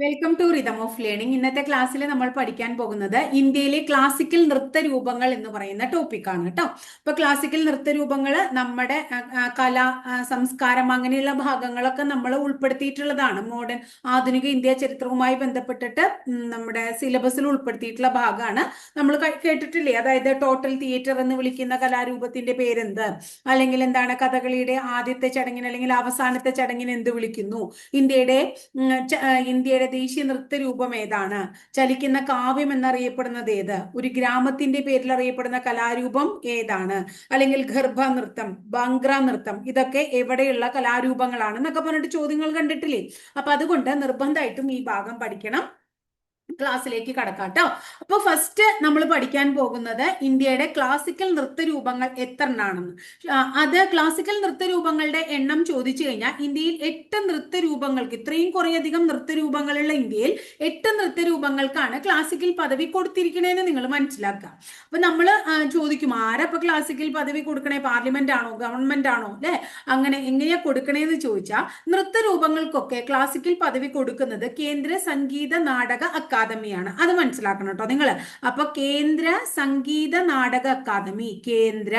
Welcome to rhythm of learning. ഇന്നത്തെ ക്ലാസ്സിൽ നമ്മൾ പഠിക്കാൻ പോകുന്നത് ഇന്ത്യയിലെ ക്ലാസിക്കൽ നൃത്ത രൂപങ്ങൾ എന്ന് പറയുന്ന ടോപ്പിക്കാണ് കേട്ടോ. അപ്പൊ ക്ലാസിക്കൽ നൃത്ത രൂപങ്ങൾ നമ്മുടെ കല, സംസ്കാരം അങ്ങനെയുള്ള ഭാഗങ്ങളൊക്കെ നമ്മൾ ഉൾപ്പെടുത്തിയിട്ടുള്ളതാണ്. മോഡേൺ ആധുനിക ഇന്ത്യ ചരിത്രവുമായി ബന്ധപ്പെട്ടിട്ട് നമ്മുടെ സിലബസിൽ ഉൾപ്പെടുത്തിയിട്ടുള്ള ഭാഗമാണ്. നമ്മൾ കേട്ടിട്ടില്ലേ? അതായത് ടോട്ടൽ തിയേറ്റർ എന്ന് വിളിക്കുന്ന കലാരൂപത്തിന്റെ പേരെന്ത്, അല്ലെങ്കിൽ എന്താണ് കഥകളിയുടെ ആദ്യത്തെ ചടങ്ങിന് അല്ലെങ്കിൽ അവസാനത്തെ ചടങ്ങിന് എന്ത് വിളിക്കുന്നു, ഇന്ത്യയുടെ ദേശീയ നൃത്തരൂപം ഏതാണ്, ചലിക്കുന്ന കാവ്യം എന്നറിയപ്പെടുന്നത് ഏത്, ഒരു ഗ്രാമത്തിന്റെ പേരിൽ അറിയപ്പെടുന്ന കലാരൂപം ഏതാണ്, അല്ലെങ്കിൽ ഗർഭ നൃത്തം, ബാംഗ്ര നൃത്തം, ഇതൊക്കെ എവിടെയുള്ള കലാരൂപങ്ങളാണ് എന്നൊക്കെ പറഞ്ഞിട്ട് ചോദ്യങ്ങൾ കണ്ടിട്ടില്ലേ? അപ്പൊ അതുകൊണ്ട് നിർബന്ധമായിട്ടും ഈ ഭാഗം പഠിക്കണം. ക്ലാസ്സിലേക്ക് കടക്കാം കേട്ടോ. അപ്പൊ ഫസ്റ്റ് നമ്മൾ പഠിക്കാൻ പോകുന്നത് ഇന്ത്യയുടെ ക്ലാസിക്കൽ നൃത്തരൂപങ്ങൾ എത്രണ്ണാണെന്ന്. അത് ക്ലാസിക്കൽ നൃത്തരൂപങ്ങളുടെ എണ്ണം ചോദിച്ചു കഴിഞ്ഞാൽ ഇന്ത്യയിൽ 8 നൃത്തരൂപങ്ങൾക്ക്, ഇത്രയും കുറേയധികം നൃത്തരൂപങ്ങളുള്ള ഇന്ത്യയിൽ 8 നൃത്തരൂപങ്ങൾക്കാണ് ക്ലാസിക്കൽ പദവി കൊടുത്തിരിക്കണേന്ന് നിങ്ങൾ മനസ്സിലാക്കുക. അപ്പൊ നമ്മൾ ചോദിക്കും, ആരാ ഇപ്പൊ ക്ലാസിക്കൽ പദവി കൊടുക്കണേ? പാർലമെന്റ് ആണോ, ഗവൺമെന്റ് ആണോ, അല്ലെ? അങ്ങനെ എങ്ങനെയാ കൊടുക്കണേന്ന് ചോദിച്ചാൽ നൃത്തരൂപങ്ങൾക്കൊക്കെ ക്ലാസിക്കൽ പദവി കൊടുക്കുന്നത് കേന്ദ്ര സംഗീത നാടക അക്കാദമിയാണ്. അത് മനസ്സിലാക്കണം കേട്ടോ നിങ്ങൾ. അപ്പൊ കേന്ദ്ര സംഗീത നാടക അക്കാദമി, കേന്ദ്ര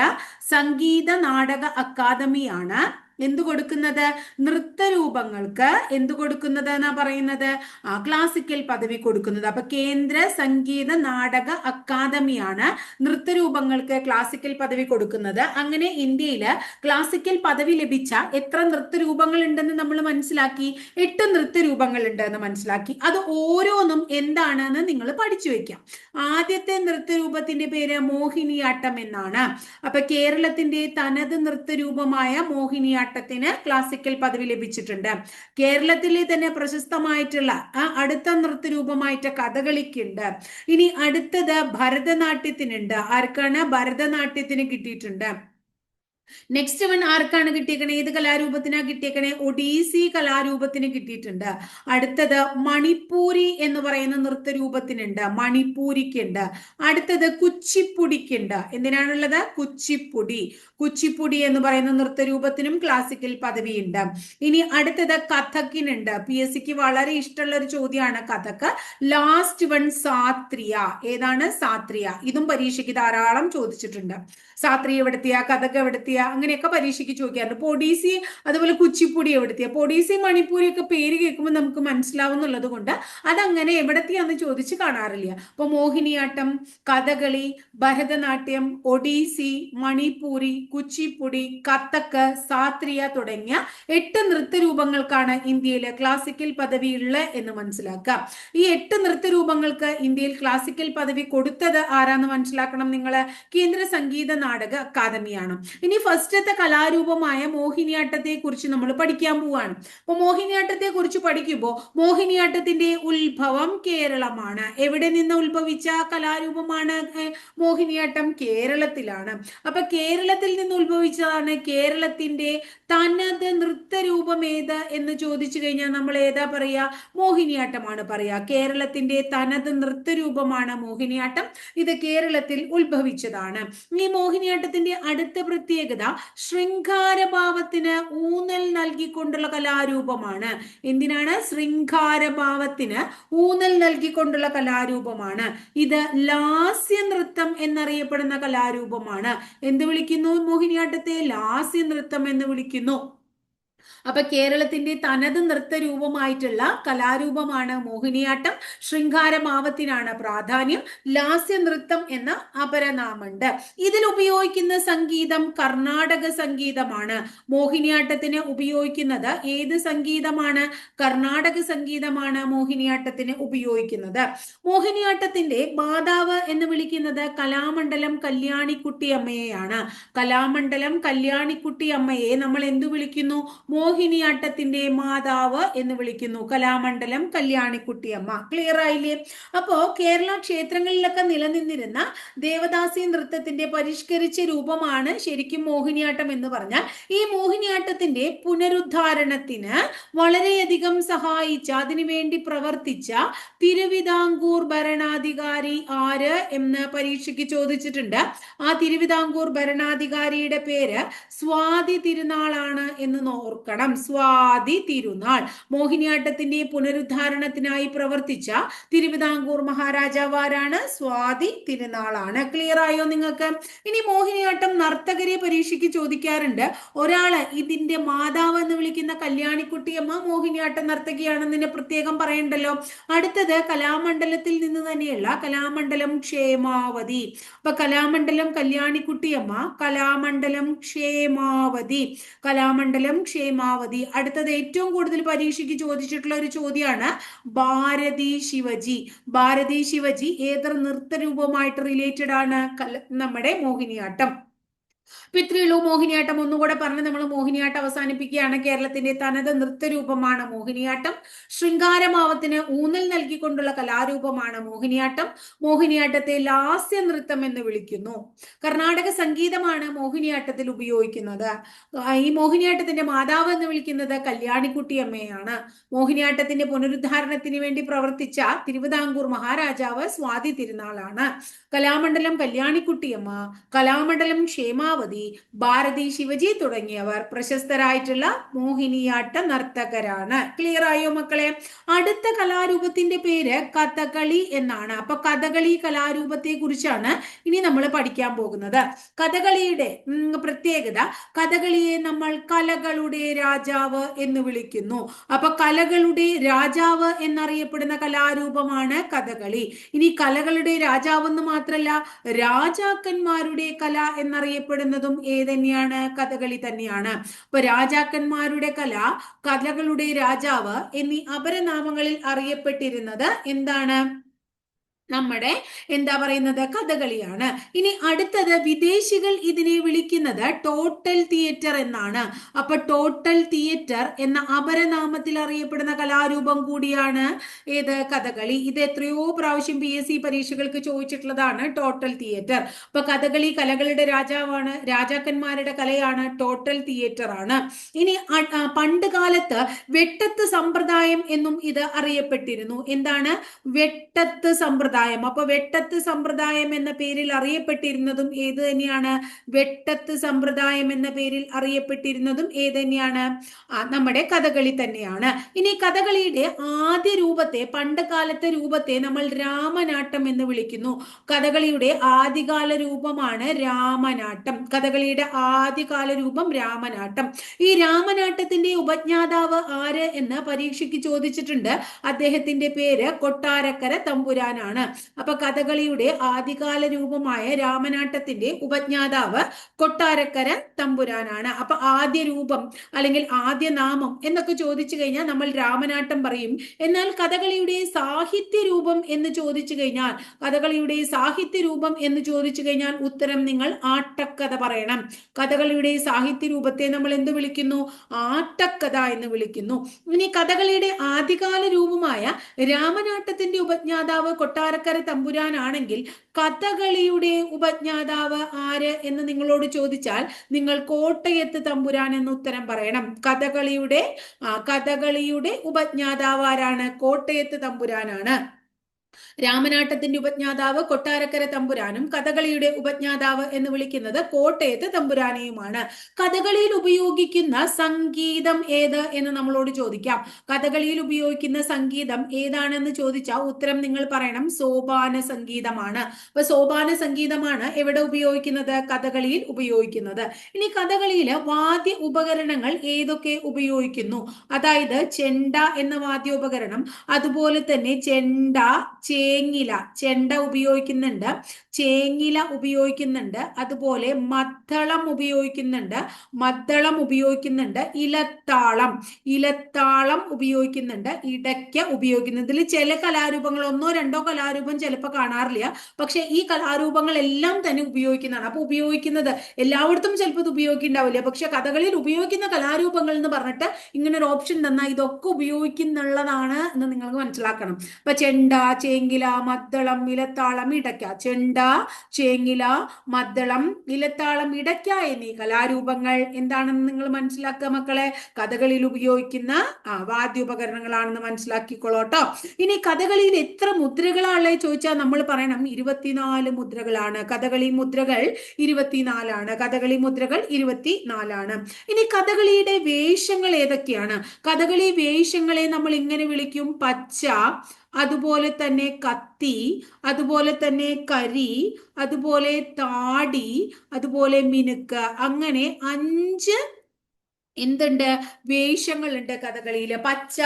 സംഗീത നാടക അക്കാദമിയാണ് എന്തു കൊടുക്കുന്നത്? നൃത്തരൂപങ്ങൾക്ക് എന്തു കൊടുക്കുന്നത് എന്നാ പറയുന്നത്? ക്ലാസിക്കൽ പദവി കൊടുക്കുന്നത്. അപ്പൊ കേന്ദ്ര സംഗീത നാടക അക്കാദമിയാണ് നൃത്തരൂപങ്ങൾക്ക് ക്ലാസിക്കൽ പദവി കൊടുക്കുന്നത്. അങ്ങനെ ഇന്ത്യയില് ക്ലാസിക്കൽ പദവി ലഭിച്ച എത്ര നൃത്തരൂപങ്ങൾ ഉണ്ടെന്ന് നമ്മൾ മനസ്സിലാക്കി? 8 നൃത്തരൂപങ്ങൾ ഉണ്ട് എന്ന് മനസ്സിലാക്കി. അത് ഓരോന്നും എന്താണെന്ന് നിങ്ങൾ പഠിച്ചു വെക്കാം. ആദ്യത്തെ നൃത്തരൂപത്തിന്റെ പേര് മോഹിനിയാട്ടം എന്നാണ്. അപ്പൊ കേരളത്തിന്റെ തനത് നൃത്തരൂപമായ മോഹിനിയാട്ടത്തിന് ക്ലാസിക്കൽ പദവി ലഭിച്ചിട്ടുണ്ട്. കേരളത്തിലെ തന്നെ പ്രശസ്തമായിട്ടുള്ള അടുത്ത നൃത്തരൂപമായിട്ട് കഥകളിക്കുണ്ട്. ഇനി അടുത്തത് ഭരതനാട്യത്തിനുണ്ട്. ആർക്കാണ്? ഭരതനാട്യത്തിന് കിട്ടിയിട്ടുണ്ട്. നെക്സ്റ്റ് വൺ ആർക്കാണ് കിട്ടിയേക്കണേ? ഏത് കലാരൂപത്തിനാ കിട്ടിയേക്കണേ? ഒഡീസി കലാരൂപത്തിന് കിട്ടിയിട്ടുണ്ട്. അടുത്തത് മണിപ്പൂരി എന്ന് പറയുന്ന നൃത്തരൂപത്തിനുണ്ട്, മണിപ്പൂരിക്കുണ്ട്. അടുത്തത് കുച്ചിപ്പുടിക്കുണ്ട്. എന്തിനാണുള്ളത്? കുച്ചിപ്പുടി. കുച്ചിപ്പുടി എന്ന് പറയുന്ന നൃത്തരൂപത്തിനും ക്ലാസിക്കൽ പദവിയുണ്ട്. ഇനി അടുത്തത് കഥക്കിനുണ്ട്. PSCക്ക് വളരെ ഇഷ്ടമുള്ള ഒരു ചോദ്യമാണ് കഥക്ക്. Last one Sattriya. ഏതാണ്? സാത്രിയ. ഇതും പരീക്ഷയ്ക്ക് ധാരാളം ചോദിച്ചിട്ടുണ്ട്. സാത്രിയ എവിടെത്തിയ, കഥക്ക് എവിടെത്തിയ, അങ്ങനെയൊക്കെ പരീക്ഷയ്ക്ക് ചോദിക്കാറുണ്ട്. ഇപ്പൊ ഒഡീസി അതുപോലെ കുച്ചിപ്പുടി എവിടെത്തിയ. അപ്പൊ ഒഡീസി മണിപ്പൂരി ഒക്കെ പേര് കേൾക്കുമ്പോൾ നമുക്ക് മനസ്സിലാവുന്നുള്ളത് കൊണ്ട് അതങ്ങനെ എവിടെത്തിയാന്ന് ചോദിച്ച് കാണാറില്ല. അപ്പൊ മോഹിനിയാട്ടം, കഥകളി, ഭരതനാട്യം, ഒഡീസി, മണിപ്പൂരി, കുച്ചിപ്പുടി, കഥക്ക്, സാത്രിയ തുടങ്ങിയ 8 നൃത്തരൂപങ്ങൾക്കാണ് ഇന്ത്യയിലെ ക്ലാസിക്കൽ പദവി ഉള്ളത് എന്ന് മനസ്സിലാക്കാം. ഈ 8 നൃത്തരൂപങ്ങൾക്ക് ഇന്ത്യയിൽ ക്ലാസിക്കൽ പദവി കൊടുത്തത് ആരാന്ന് മനസ്സിലാക്കണം നിങ്ങൾ? കേന്ദ്ര സംഗീത നാടക അക്കാദമിയാണ്. ഇനി ഫസ്റ്റത്തെ കലാരൂപമായ മോഹിനിയാട്ടത്തെ കുറിച്ച് നമ്മൾ പഠിക്കാൻ പോവാണ്. അപ്പൊ മോഹിനിയാട്ടത്തെ കുറിച്ച് പഠിക്കുമ്പോൾ മോഹിനിയാട്ടത്തിന്റെ ഉത്ഭവം കേരളമാണ്. എവിടെ നിന്ന് ഉത്ഭവിച്ച കലാരൂപമാണ് മോഹിനിയാട്ടം? കേരളത്തിലാണ്. അപ്പൊ കേരളത്തിൽ നിന്ന് ഉത്ഭവിച്ചതാണ്. കേരളത്തിന്റെ തനത് നൃത്തരൂപം ഏത് എന്ന് ചോദിച്ചു കഴിഞ്ഞാൽ നമ്മൾ ഏതാ പറയാ? മോഹിനിയാട്ടമാണ് പറയാ. കേരളത്തിന്റെ തനത് നൃത്തരൂപമാണ് മോഹിനിയാട്ടം. ഇത് കേരളത്തിൽ ഉത്ഭവിച്ചതാണ്. ഈ മോഹിനിയാട്ടത്തിന്റെ അടുത്ത പ്രത്യേകത ശൃംഗാരഭാവത്തിന് ഊന്നൽ നൽകിക്കൊണ്ടുള്ള കലാരൂപമാണ്. എന്തിനാണ്? ശൃംഗാരഭാവത്തിന് ഊന്നൽ നൽകിക്കൊണ്ടുള്ള കലാരൂപമാണ്. ഇത് ലാസ്യ നൃത്തം എന്നറിയപ്പെടുന്ന കലാരൂപമാണ്. എന്ത് വിളിക്കുന്നു? മോഹിനിയാട്ടത്തെ ലാസ്യ നൃത്തം എന്ന് വിളിക്കുന്നു. അപ്പൊ കേരളത്തിന്റെ തനത് നൃത്തരൂപമായിട്ടുള്ള കലാരൂപമാണ് മോഹിനിയാട്ടം. ശൃംഗാരഭാവത്തിനാണ് പ്രാധാന്യം. ലാസ്യ നൃത്തം എന്ന അപരനാമുണ്ട്. ഇതിൽ ഉപയോഗിക്കുന്ന സംഗീതം കർണാടക സംഗീതമാണ്. മോഹിനിയാട്ടത്തിന് ഉപയോഗിക്കുന്നത് ഏത് സംഗീതമാണ്? കർണാടക സംഗീതമാണ് മോഹിനിയാട്ടത്തിന് ഉപയോഗിക്കുന്നത്. മോഹിനിയാട്ടത്തിന്റെ മാതാവ് എന്ന് വിളിക്കുന്നത് കലാമണ്ഡലം കല്യാണിക്കുട്ടി അമ്മയെയാണ്. കലാമണ്ഡലം കല്യാണിക്കുട്ടി അമ്മയെ നമ്മൾ എന്തു വിളിക്കുന്നു? മോഹിനിയാട്ടത്തിന്റെ മാതാവ് എന്ന് വിളിക്കുന്നു. കലാമണ്ഡലം കല്യാണിക്കുട്ടിയമ്മ. ക്ലിയർ ആയില്ലേ? അപ്പോ കേരള ക്ഷേത്രങ്ങളിലൊക്കെ നിലനിന്നിരുന്ന ദേവദാസി നൃത്തത്തിന്റെ പരിഷ്കരിച്ച രൂപമാണ് ശരിക്കും മോഹിനിയാട്ടം എന്ന് പറഞ്ഞാൽ. ഈ മോഹിനിയാട്ടത്തിന്റെ പുനരുദ്ധാരണത്തിന് വളരെയധികം സഹായിച്ച, അതിനുവേണ്ടി പ്രവർത്തിച്ച തിരുവിതാംകൂർ ഭരണാധികാരി ആര് എന്ന് പരീക്ഷയ്ക്ക് ചോദിച്ചിട്ടുണ്ട്. ആ തിരുവിതാംകൂർ ഭരണാധികാരിയുടെ പേര് സ്വാതി തിരുനാളാണ് എന്ന് ഓർക്കുക. ഓർക്കണം. സ്വാതി തിരുനാൾ. മോഹിനിയാട്ടത്തിന്റെ പുനരുദ്ധാരണത്തിനായി പ്രവർത്തിച്ച തിരുവിതാംകൂർ മഹാരാജാവ് ആരാണ്? സ്വാതി തിരുനാളാണ്. ക്ലിയർ ആയോ നിങ്ങൾക്ക്? ഇനി മോഹിനിയാട്ടം നർത്തകരെ പരീക്ഷയ്ക്ക് ചോദിക്കാറുണ്ട്. ഒരാള് ഇതിന്റെ മാതാവ് എന്ന് വിളിക്കുന്ന കല്യാണിക്കുട്ടിയമ്മ മോഹിനിയാട്ടം നർത്തകിയാണെന്ന് പ്രത്യേകം പറയണ്ടല്ലോ. അടുത്തത് കലാമണ്ഡലത്തിൽ നിന്ന് തന്നെയുള്ള കലാമണ്ഡലം ക്ഷേമാവതി. അപ്പൊ കലാമണ്ഡലം കല്യാണിക്കുട്ടിയമ്മ, കലാമണ്ഡലം ക്ഷേമാവതി, കലാമണ്ഡലം ക്ഷേമാവതി. അടുത്തത് ഏറ്റവും കൂടുതൽ പരീക്ഷയ്ക്ക് ചോദിച്ചിട്ടുള്ള ഒരു ചോദ്യമാണ് ഭാരതി ശിവജി. ഭാരതി ശിവജി ഏത് നൃത്തരൂപമായിട്ട് റിലേറ്റഡ് ആണ്? നമ്മുടെ മോഹിനിയാട്ടം. പിതൃളു മോഹിനിയാട്ടം ഒന്നുകൂടെ പറഞ്ഞ് നമ്മൾ മോഹിനിയാട്ടം അവസാനിപ്പിക്കുകയാണ്. കേരളത്തിന്റെ തനത് നൃത്തരൂപമാണ് മോഹിനിയാട്ടം. ശൃംഗാരഭാവത്തിന് ഊന്നൽ നൽകിക്കൊണ്ടുള്ള കലാരൂപമാണ് മോഹിനിയാട്ടം. മോഹിനിയാട്ടത്തെ ലാസ്യ നൃത്തം എന്ന് വിളിക്കുന്നു. കർണാടക സംഗീതമാണ് മോഹിനിയാട്ടത്തിൽ ഉപയോഗിക്കുന്നത്. ഈ മോഹിനിയാട്ടത്തിന്റെ മാതാവ് എന്ന് വിളിക്കുന്നത് കല്യാണിക്കുട്ടിയമ്മയാണ്. മോഹിനിയാട്ടത്തിന്റെ പുനരുദ്ധാരണത്തിന് വേണ്ടി പ്രവർത്തിച്ച തിരുവിതാംകൂർ മഹാരാജാവ് സ്വാതി തിരുനാളാണ്. കലാമണ്ഡലം കല്യാണിക്കുട്ടിയമ്മ, കലാമണ്ഡലം ക്ഷേമാവതി, ഭാരതി ശിവജി തുടങ്ങിയവർ പ്രശസ്തരായിട്ടുള്ള മോഹിനിയാട്ട നർത്തകരാണ്. ക്ലിയർ ആയോ മക്കളെ? അടുത്ത കലാരൂപത്തിന്റെ പേര് കഥകളി എന്നാണ്. അപ്പൊ കഥകളി കലാരൂപത്തെ കുറിച്ചാണ് ഇനി നമ്മൾ പഠിക്കാൻ പോകുന്നത്. കഥകളിയുടെ പ്രത്യേകത, കഥകളിയെ നമ്മൾ കലകളുടെ രാജാവ് എന്ന് വിളിക്കുന്നു. അപ്പൊ കലകളുടെ രാജാവ് എന്നറിയപ്പെടുന്ന കലാരൂപമാണ് കഥകളി. ഇനി കലകളുടെ രാജാവ് എന്ന് മാത്രല്ല, രാജാക്കന്മാരുടെ കല എന്നറിയപ്പെടുന്നതും ഏതന്നെയാണ്? കഥകളി തന്നെയാണ്. അപ്പൊ രാജാക്കന്മാരുടെ കല, കലകളുടെ രാജാവ് എന്നീ അപരനാമങ്ങളിൽ അറിയപ്പെട്ടിരുന്നത് എന്താണ്? നമ്മുടെ എന്താ പറയുന്നത്? കഥകളിയാണ്. ഇനി അടുത്തത് വിദേശികൾ ഇതിനെ വിളിക്കുന്നത് ടോട്ടൽ തിയേറ്റർ എന്നാണ്. അപ്പൊ ടോട്ടൽ തിയേറ്റർ എന്ന അപരനാമത്തിൽ അറിയപ്പെടുന്ന കലാരൂപം കൂടിയാണ് ഏത്? കഥകളി. ഇത് എത്രയോ പ്രാവശ്യം PSC പരീക്ഷകൾക്ക് ചോദിച്ചിട്ടുള്ളതാണ് ടോട്ടൽ തിയേറ്റർ. അപ്പൊ കഥകളി കലകളുടെ രാജാവാണ്, രാജാക്കന്മാരുടെ കലയാണ്, ടോട്ടൽ തിയേറ്റർ ആണ്. ഇനി പണ്ട് കാലത്ത് വെട്ടത്ത് സമ്പ്രദായം എന്നും ഇത് അറിയപ്പെട്ടിരുന്നു. എന്താണ്? വെട്ടത്ത് സമ്പ്രദായം. അപ്പൊ വെട്ടത്ത് സമ്പ്രദായം എന്ന പേരിൽ അറിയപ്പെട്ടിരുന്നതും ഏത് തന്നെയാണ്? വെട്ടത്ത് സമ്പ്രദായം എന്ന പേരിൽ അറിയപ്പെട്ടിരുന്നതും ഏത് തന്നെയാണ്? നമ്മുടെ കഥകളി തന്നെയാണ്. ഇനി കഥകളിയുടെ ആദ്യ രൂപത്തെ, പണ്ട് കാലത്തെ രൂപത്തെ നമ്മൾ രാമനാട്ടം എന്ന് വിളിക്കുന്നു. കഥകളിയുടെ ആദ്യകാല രൂപമാണ് രാമനാട്ടം. കഥകളിയുടെ ആദ്യകാല രൂപം രാമനാട്ടം. ഈ രാമനാട്ടത്തിന്റെ ഉപജ്ഞാതാവ് ആര് എന്ന് പരീക്ഷയ്ക്ക് ചോദിച്ചിട്ടുണ്ട്. അദ്ദേഹത്തിന്റെ പേര് കൊട്ടാരക്കര തമ്പുരാനാണ്. അപ്പൊ കഥകളിയുടെ ആദ്യകാല രൂപമായ രാമനാട്ടത്തിന്റെ ഉപജ്ഞാതാവ് കൊട്ടാരക്കര തമ്പുരാനാണ്. അപ്പൊ ആദ്യ രൂപം അല്ലെങ്കിൽ ആദ്യ നാമം എന്നൊക്കെ ചോദിച്ചു കഴിഞ്ഞാൽ നമ്മൾ രാമനാട്ടം പറയും. എന്നാൽ കഥകളിയുടെ സാഹിത്യ രൂപം എന്ന് ചോദിച്ചു കഴിഞ്ഞാൽ, കഥകളിയുടെ സാഹിത്യ രൂപം എന്ന് ചോദിച്ചു കഴിഞ്ഞാൽ ഉത്തരം നിങ്ങൾ ആട്ടക്കഥ പറയണം. കഥകളിയുടെ സാഹിത്യ രൂപത്തെ നമ്മൾ എന്ത് വിളിക്കുന്നു? ആട്ടക്കഥ എന്ന് വിളിക്കുന്നു. ഇനി കഥകളിയുടെ ആദ്യകാല രൂപമായ രാമനാട്ടത്തിന്റെ ഉപജ്ഞാതാവ് കൊട്ടാരക്കര തമ്പുരാനാണെങ്കിൽ കഥകളിയുടെ ഉപജ്ഞാതാവ് ആര് എന്ന് നിങ്ങളോട് ചോദിച്ചാൽ നിങ്ങൾ കോട്ടയത്ത് തമ്പുരാൻ എന്ന് ഉത്തരം പറയണം. കഥകളിയുടെ ഉപജ്ഞാതാവ് ആരാണ്? കോട്ടയത്ത് തമ്പുരാനാണ്. രാമനാട്ടത്തിന്റെ ഉപജ്ഞാതാവ് കൊട്ടാരക്കര തമ്പുരാനും കഥകളിയുടെ ഉപജ്ഞാതാവ് എന്ന് വിളിക്കുന്നത് കോട്ടയത്ത് തമ്പുരാനെയുമാണ്. കഥകളിയിൽ ഉപയോഗിക്കുന്ന സംഗീതം ഏത് എന്ന് നമ്മളോട് ചോദിക്കാം. കഥകളിയിൽ ഉപയോഗിക്കുന്ന സംഗീതം ഏതാണെന്ന് ചോദിച്ചാൽ ഉത്തരം നിങ്ങൾ പറയണം സോപാന സംഗീതമാണ്. അപ്പൊ സോപാന സംഗീതമാണ് എവിടെ ഉപയോഗിക്കുന്നത്? കഥകളിയിൽ ഉപയോഗിക്കുന്നത്. ഇനി കഥകളിയില് വാദ്യ ഉപകരണങ്ങൾ ഏതൊക്കെ ഉപയോഗിക്കുന്നു? അതായത് ചെണ്ട എന്ന വാദ്യോപകരണം, അതുപോലെ തന്നെ ചെണ്ട, ചേങ്ങില, ചെണ്ട ഉപയോഗിക്കുന്നുണ്ട്, ചേങ്ങില ഉപയോഗിക്കുന്നുണ്ട്, അതുപോലെ മദ്ദളം ഉപയോഗിക്കുന്നുണ്ട്, ഇലത്താളം ഉപയോഗിക്കുന്നുണ്ട്, ഇടയ്ക്ക ഉപയോഗിക്കുന്നുണ്ട്. ഇതിൽ ചില കലാരൂപങ്ങൾ, ഒന്നോ രണ്ടോ കലാരൂപം ചിലപ്പോൾ കാണാറില്ല, പക്ഷെ ഈ കലാരൂപങ്ങൾ എല്ലാം തന്നെ ഉപയോഗിക്കുന്നതാണ്. അപ്പൊ ഉപയോഗിക്കുന്നത് എല്ലായിടത്തും ചിലപ്പോൾ ഇത് ഉപയോഗിക്കുന്നുണ്ടാവില്ല, പക്ഷെ കഥകളിൽ ഉപയോഗിക്കുന്ന കലാരൂപങ്ങൾ എന്ന് പറഞ്ഞിട്ട് ഇങ്ങനെ ഒരു ഓപ്ഷൻ തന്നാൽ ഇതൊക്കെ ഉപയോഗിക്കുന്നുള്ളതാണ് എന്ന് നിങ്ങൾക്ക് മനസ്സിലാക്കണം. അപ്പൊ ചെണ്ട, ചേങ്കില, മദ്ദളം, ഇലത്താളം, ഇടയ്ക്ക. ചെണ്ട, ചേങ്ങില, മദ്ദളം, ഇലത്താളം, ഇടയ്ക്ക എന്നീ കലാരൂപങ്ങൾ എന്താണെന്ന് നിങ്ങൾ മനസ്സിലാക്കുക മക്കളെ. കഥകളിയിൽ ഉപയോഗിക്കുന്ന വാദ്യോപകരണങ്ങളാണെന്ന് മനസ്സിലാക്കിക്കോളൂട്ടോ. ഇനി കഥകളിയിൽ എത്ര മുദ്രകളാണല്ലേ ചോദിച്ചാൽ നമ്മൾ പറയണം 24 മുദ്രകളാണ്. കഥകളി മുദ്രകൾ 24ആണ്. കഥകളി മുദ്രകൾ 24ആണ്. ഇനി കഥകളിയുടെ വേഷങ്ങൾ ഏതൊക്കെയാണ്? കഥകളി വേഷങ്ങളെ നമ്മൾ ഇങ്ങനെ വിളിക്കും: പച്ച, അതുപോലെ തന്നെ കത്തി, അതുപോലെ തന്നെ കരി, അതുപോലെ താടി, അതുപോലെ മിനുക്ക്. അങ്ങനെ 5 എന്തുണ്ട്? വേഷങ്ങളുണ്ട് കഥകളിയില്. പച്ച,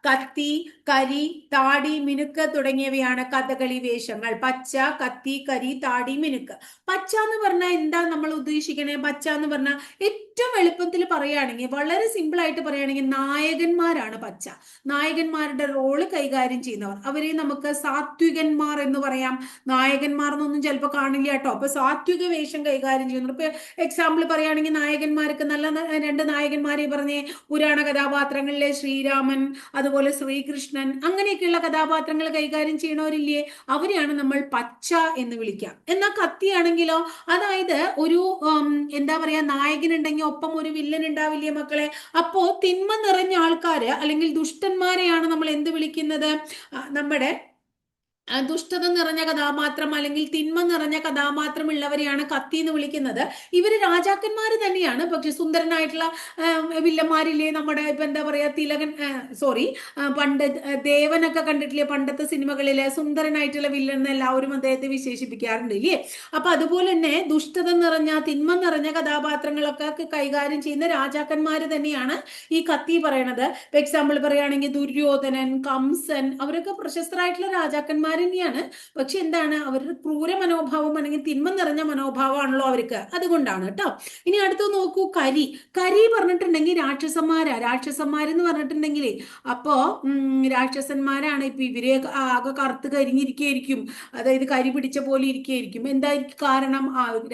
കത്തി, കരി, താടി, മിനുക്ക് തുടങ്ങിയവയാണ് കഥകളി വേഷങ്ങൾ. പച്ച, കത്തി, കരി, താടി, മിനുക്ക്. പച്ച എന്ന് പറഞ്ഞാൽ എന്താ നമ്മൾ ഉദ്ദേശിക്കണേ? പച്ച എന്ന് പറഞ്ഞാൽ ഏറ്റവും എളുപ്പത്തിൽ പറയുകയാണെങ്കിൽ, വളരെ സിമ്പിൾ ആയിട്ട് പറയുകയാണെങ്കിൽ, നായകന്മാരാണ് പച്ച. നായകന്മാരുടെ റോള് കൈകാര്യം ചെയ്യുന്നവർ, അവരെ നമുക്ക് സാത്വികന്മാർ എന്ന് പറയാം. നായകന്മാർ എന്നൊന്നും ചിലപ്പോൾ കാണില്ല കേട്ടോ. അപ്പൊ സാത്വിക വേഷം കൈകാര്യം ചെയ്യുന്നവർ. ഇപ്പൊ എക്സാമ്പിൾ പറയുകയാണെങ്കിൽ, നായകന്മാർക്ക് നല്ല 2 നായകന്മാരെ പറഞ്ഞേ. പുരാണ കഥാപാത്രങ്ങളിലെ ശ്രീരാമൻ, അതുപോലെ ശ്രീകൃഷ്ണൻ, അങ്ങനെയൊക്കെയുള്ള കഥാപാത്രങ്ങൾ കൈകാര്യം ചെയ്യണവരില്ലേ, അവരെയാണ് നമ്മൾ പച്ച എന്ന് വിളിക്കുക. എന്നാൽ കത്തിയാണെങ്കിലോ, അതായത് ഒരു എന്താ പറയാ, നായകൻ ഉണ്ടെങ്കിൽ ഒപ്പം ഒരു വില്ലൻ ഉണ്ടാവില്ലേ മക്കളെ. അപ്പോ തിന്മ നിറഞ്ഞ ആൾക്കാര് അല്ലെങ്കിൽ ദുഷ്ടന്മാരെയാണ് നമ്മൾ എന്ത് വിളിക്കുന്നത്? നമ്മുടെ ദുഷ്ടത നിറഞ്ഞ കഥാപാത്രം അല്ലെങ്കിൽ തിന്മ നിറഞ്ഞ കഥാപാത്രം ഉള്ളവരെയാണ് കത്തി എന്ന് വിളിക്കുന്നത്. ഇവര് രാജാക്കന്മാര് തന്നെയാണ്. പക്ഷെ സുന്ദരനായിട്ടുള്ള വില്ലന്മാരില്ലേ നമ്മുടെ, ഇപ്പൊ എന്താ പറയാ, തിലകൻ, സോറി, പണ്ട് ദേവനൊക്കെ കണ്ടിട്ടില്ലേ പണ്ടത്തെ സിനിമകളിലെ? സുന്ദരനായിട്ടുള്ള വില്ലൻ എന്ന് എല്ലാവരും അദ്ദേഹത്തെ വിശേഷിപ്പിക്കാറുണ്ട് ഇല്ലേ? അപ്പൊ അതുപോലെ തന്നെ ദുഷ്ടത നിറഞ്ഞ തിന്മ നിറഞ്ഞ കഥാപാത്രങ്ങളൊക്കെ കൈകാര്യം ചെയ്യുന്ന രാജാക്കന്മാര് തന്നെയാണ് ഈ കത്തി പറയണത്. ഇപ്പൊ എക്സാമ്പിൾ പറയുകയാണെങ്കിൽ ദുര്യോധനൻ, കംസൻ, അവരൊക്കെ പ്രശസ്തരായിട്ടുള്ള രാജാക്കന്മാർ തന്നെയാണ്. പക്ഷെ എന്താണ്, അവരുടെ ക്രൂര മനോഭാവം അല്ലെങ്കിൽ തിന്മ നിറഞ്ഞ മനോഭാവമാണല്ലോ അവർക്ക്, അതുകൊണ്ടാണ് കേട്ടോ. ഇനി അടുത്ത് നോക്കൂ, കരി. കരി പറഞ്ഞിട്ടുണ്ടെങ്കിൽ രാക്ഷസന്മാരെന്ന് പറഞ്ഞിട്ടുണ്ടെങ്കിലേ, അപ്പോ രാക്ഷസന്മാരാണ്. ഇപ്പൊ ഇവരെ ആകെ കറുത്ത് കരിഞ്ഞിരിക്കുകയായിരിക്കും, അതായത് കരി പിടിച്ച പോലെ ഇരിക്കുകയായിരിക്കും. എന്തായിരിക്കും കാരണം?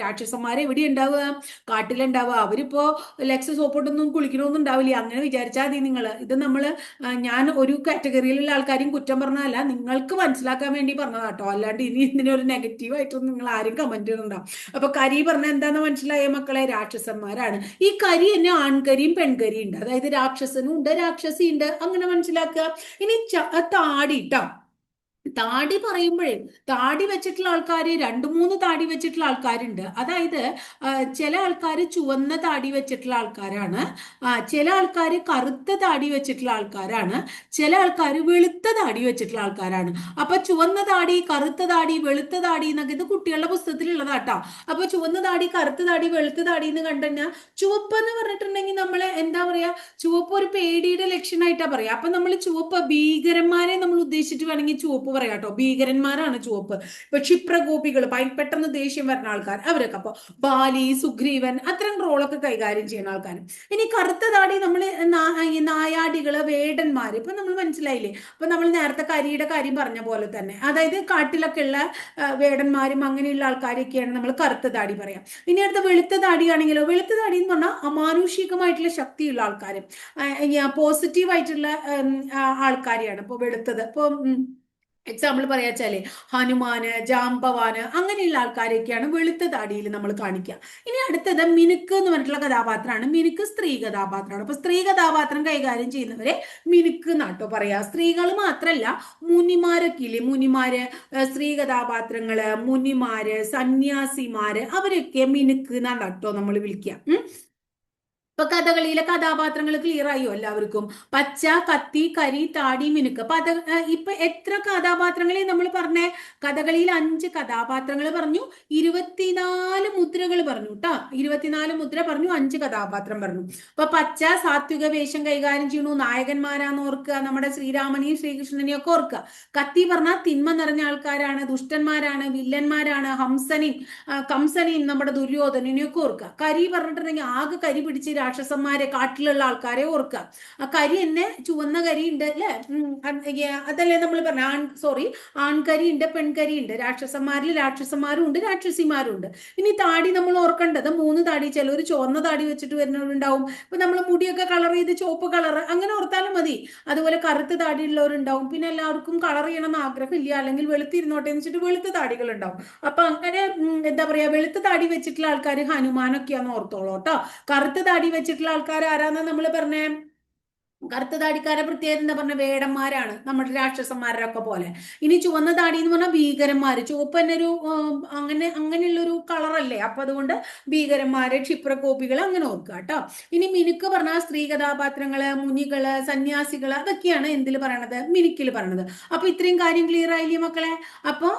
രാക്ഷസന്മാരെ എവിടെ ഉണ്ടാവുക? കാട്ടിലുണ്ടാവുക. അവരിപ്പോ ലെക്സ് സോപ്പോട്ടൊന്നും കുളിക്കണമെന്നും ഉണ്ടാവില്ല. അങ്ങനെ വിചാരിച്ചാൽ മതി നിങ്ങൾ. ഇത് നമ്മള് ഞാൻ ഒരു കാറ്റഗറിയിലുള്ള ആൾക്കാരെയും കുറ്റം പറഞ്ഞതല്ല, നിങ്ങൾക്ക് മനസ്സിലാക്കാൻ വേണ്ടി പറഞ്ഞതാട്ടോ. അല്ലാണ്ട് ഇനി ഇതിനൊരു നെഗറ്റീവ് ആയിട്ടൊന്നും നിങ്ങൾ ആരും കമന്റ് ചെയ്യുന്നുണ്ടാവും. അപ്പൊ കരി പറഞ്ഞ എന്താന്ന് മനസ്സിലായ മക്കളെ? രാക്ഷസന്മാരാണ്. ഈ കരി തന്നെ ആൺകരിയും പെൺകരിയും ഉണ്ട്. അതായത് രാക്ഷസനും ഉണ്ട്, രാക്ഷസി ഉണ്ട്. അങ്ങനെ മനസ്സിലാക്കുക. ഇനി താടി ട്ടോ. താടി പറയുമ്പോഴേ, താടി വെച്ചിട്ടുള്ള ആൾക്കാർ 2-3 താടി വെച്ചിട്ടുള്ള ആൾക്കാരുണ്ട്. അതായത് ചില ആൾക്കാർ ചുവന്ന താടി വെച്ചിട്ടുള്ള ആൾക്കാരാണ്, ചില ആൾക്കാർ കറുത്ത താടി വെച്ചിട്ടുള്ള ആൾക്കാരാണ്, ചില ആൾക്കാർ വെളുത്ത താടി വെച്ചിട്ടുള്ള ആൾക്കാരാണ്. അപ്പൊ ചുവന്ന താടി, കറുത്ത താടി, വെളുത്ത താടി എന്നൊക്കെ ഇത് കുട്ടികളുടെ പുസ്തകത്തിലുള്ളതാട്ടോ. അപ്പൊ ചുവന്ന താടി, കറുത്ത താടി, വെളുത്ത താടി എന്ന് കണ്ടുകഴിഞ്ഞാൽ, ചുവപ്പ് എന്ന് പറഞ്ഞിട്ടുണ്ടെങ്കിൽ നമ്മള് എന്താ പറയാ, ചുവപ്പ് ഒരു പേടിയുടെ ലക്ഷണമായിട്ടാ പറയാ. അപ്പൊ നമ്മൾ ചുവപ്പ്, ഭീകരന്മാരെ നമ്മൾ ഉദ്ദേശിച്ചിട്ട് വേണമെങ്കിൽ ചുവപ്പ് പറയാം കേട്ടോ. ഭീകരന്മാരാണ് ചുവപ്പ്. ഇപ്പൊ ക്ഷിപ്രകോപികൾ, പെട്ടെന്ന് ദേഷ്യം വരുന്ന ആൾക്കാർ, അവരൊക്കെ. അപ്പൊ ബാലി, സുഗ്രീവൻ, അത്തരം റോളൊക്കെ കൈകാര്യം ചെയ്യുന്ന ആൾക്കാർ. ഇനി കറുത്ത താടി നമ്മള് നായാടികള്, വേടന്മാര്. ഇപ്പൊ നമ്മൾ മനസ്സിലായില്ലേ? അപ്പൊ നമ്മൾ നേരത്തെ കരിയുടെ കാര്യം പറഞ്ഞ പോലെ തന്നെ, അതായത് കാട്ടിലൊക്കെ ഉള്ള വേടന്മാരും അങ്ങനെയുള്ള ആൾക്കാരൊക്കെയാണ് നമ്മൾ കറുത്ത താടി പറയാം. ഇനി അടുത്ത വെളുത്ത താടിയാണെങ്കിലോ, വെളുത്ത താടി എന്ന് പറഞ്ഞാൽ അമാനുഷികമായിട്ടുള്ള ശക്തിയുള്ള ആൾക്കാരും പോസിറ്റീവായിട്ടുള്ള ആൾക്കാരെയാണ് ഇപ്പൊ വെളുത്തത്. ഇപ്പൊ എക്സാമ്പിൾ പറയാച്ചാലേ ഹനുമാന്, ജാമ്പവാന്, അങ്ങനെയുള്ള ആൾക്കാരൊക്കെയാണ് വെളുത്ത താടിയിൽ നമ്മൾ കാണിക്കുക. ഇനി അടുത്തത് മിനുക്ക് എന്ന് പറഞ്ഞിട്ടുള്ള കഥാപാത്രമാണ്. മിനുക്ക് സ്ത്രീ കഥാപാത്രമാണ്. അപ്പൊ സ്ത്രീ കഥാപാത്രം കൈകാര്യം ചെയ്യുന്നവരെ മിനുക്ക് നാട്ടോ പറയാ. സ്ത്രീകൾ മാത്രല്ല, മുനിമാരൊക്കെ ഇല്ലേ, മുനിമാര്, സ്ത്രീ കഥാപാത്രങ്ങള്, മുനിമാര്, സന്യാസിമാര്, അവരൊക്കെ മിനുക്ക് എന്നാണ് കേട്ടോ നമ്മൾ വിളിക്കുക. ഇപ്പൊ കഥകളിയിലെ കഥാപാത്രങ്ങൾ ക്ലിയർ ആയോ എല്ലാവർക്കും? പച്ച, കത്തി, കരി, താടി, മിനുക്ക്. ഇപ്പൊ എത്ര കഥാപാത്രങ്ങളെ നമ്മൾ പറഞ്ഞേ? കഥകളിയിൽ 5 കഥാപാത്രങ്ങൾ പറഞ്ഞു, 24 മുദ്രകൾ പറഞ്ഞു കേട്ടോ. 24 മുദ്ര പറഞ്ഞു, 5 കഥാപാത്രം പറഞ്ഞു. അപ്പൊ പച്ച സാത്വിക വേഷം കൈകാര്യം ചെയ്യുന്നു, നായകന്മാരാന്ന് ഓർക്കുക, നമ്മുടെ ശ്രീരാമനെയും ശ്രീകൃഷ്ണനെയും ഒക്കെ ഓർക്കുക. കത്തി പറഞ്ഞാൽ തിന്മ നിറഞ്ഞ ആൾക്കാരാണ്, ദുഷ്ടന്മാരാണ്, വില്ലന്മാരാണ്, കംസനെയും നമ്മുടെ ദുര്യോധനെയും ഒക്കെ ഓർക്കുക. കരി പറഞ്ഞിട്ടുണ്ടെങ്കിൽ ആകെ കരി പിടിച്ച് രാക്ഷസന്മാരെ, കാട്ടിലുള്ള ആൾക്കാരെ ഓർക്കുക. ആ കരി തന്നെ ചുവന്ന കരി ഉണ്ട് അല്ലെ, അതല്ലേ നമ്മൾ പറഞ്ഞ സോറി, ആൺകരി ഉണ്ട്, പെൺകരി ഉണ്ട്. രാക്ഷസന്മാരിൽ രാക്ഷസന്മാരും ഉണ്ട്, രാക്ഷസിമാരും ഉണ്ട്. ഇനി താടി നമ്മൾ ഓർക്കേണ്ടത് 3 താടി, ചിലർ ചുവന്ന താടി വെച്ചിട്ട് വരുന്നവരുണ്ടാവും. ഇപ്പൊ നമ്മൾ മുടിയൊക്കെ കളർ ചെയ്ത് ചുവപ്പ് കളർ അങ്ങനെ ഓർത്താലും മതി. അതുപോലെ കറുത്ത താടിയുള്ളവരുണ്ടാവും. പിന്നെ എല്ലാവർക്കും കളർ ചെയ്യണമെന്ന് ആഗ്രഹമില്ല, അല്ലെങ്കിൽ വെളുത്തിരുന്നോട്ടെ എന്ന് വെച്ചിട്ട് വെളുത്ത താടികൾ ഉണ്ടാവും. അപ്പൊ അങ്ങനെ എന്താ പറയാ, വെളുത്ത താടി വെച്ചിട്ടുള്ള ആൾക്കാർ ഹനുമാനൊക്കെയാന്ന് ഓർത്തോളൂ കേട്ടോ. കറുത്ത താടി വെച്ചിട്ടുള്ള ആൾക്കാർ ആരാന്നാ നമ്മൾ പറഞ്ഞേ? കറുത്ത താടിക്കാരെ പ്രത്യേകത എന്താ പറഞ്ഞ, വേടന്മാരാണ്, നമ്മുടെ രാക്ഷസന്മാരുടെ ഒക്കെ പോലെ. ഇനി ചുവന്ന താടി എന്ന് പറഞ്ഞാൽ ഭീകരന്മാര്. ചുവപ്പ് തന്നെ ഒരു അങ്ങനെയുള്ള ഒരു കളറല്ലേ, അപ്പൊ അതുകൊണ്ട് ഭീകരന്മാര്, ക്ഷിപ്രകോപികൾ അങ്ങനെ ഓർക്കുക കേട്ടോ. ഇനി മിനുക്ക് പറഞ്ഞാൽ സ്ത്രീ കഥാപാത്രങ്ങള്, മുനികള്, സന്യാസികള്, അതൊക്കെയാണ് എന്തിൽ പറയണത്, മിനുക്കിൽ പറയണത്. അപ്പൊ ഇത്രയും കാര്യം ക്ലിയർ ആയില്ലേ മക്കളെ? അപ്പൊ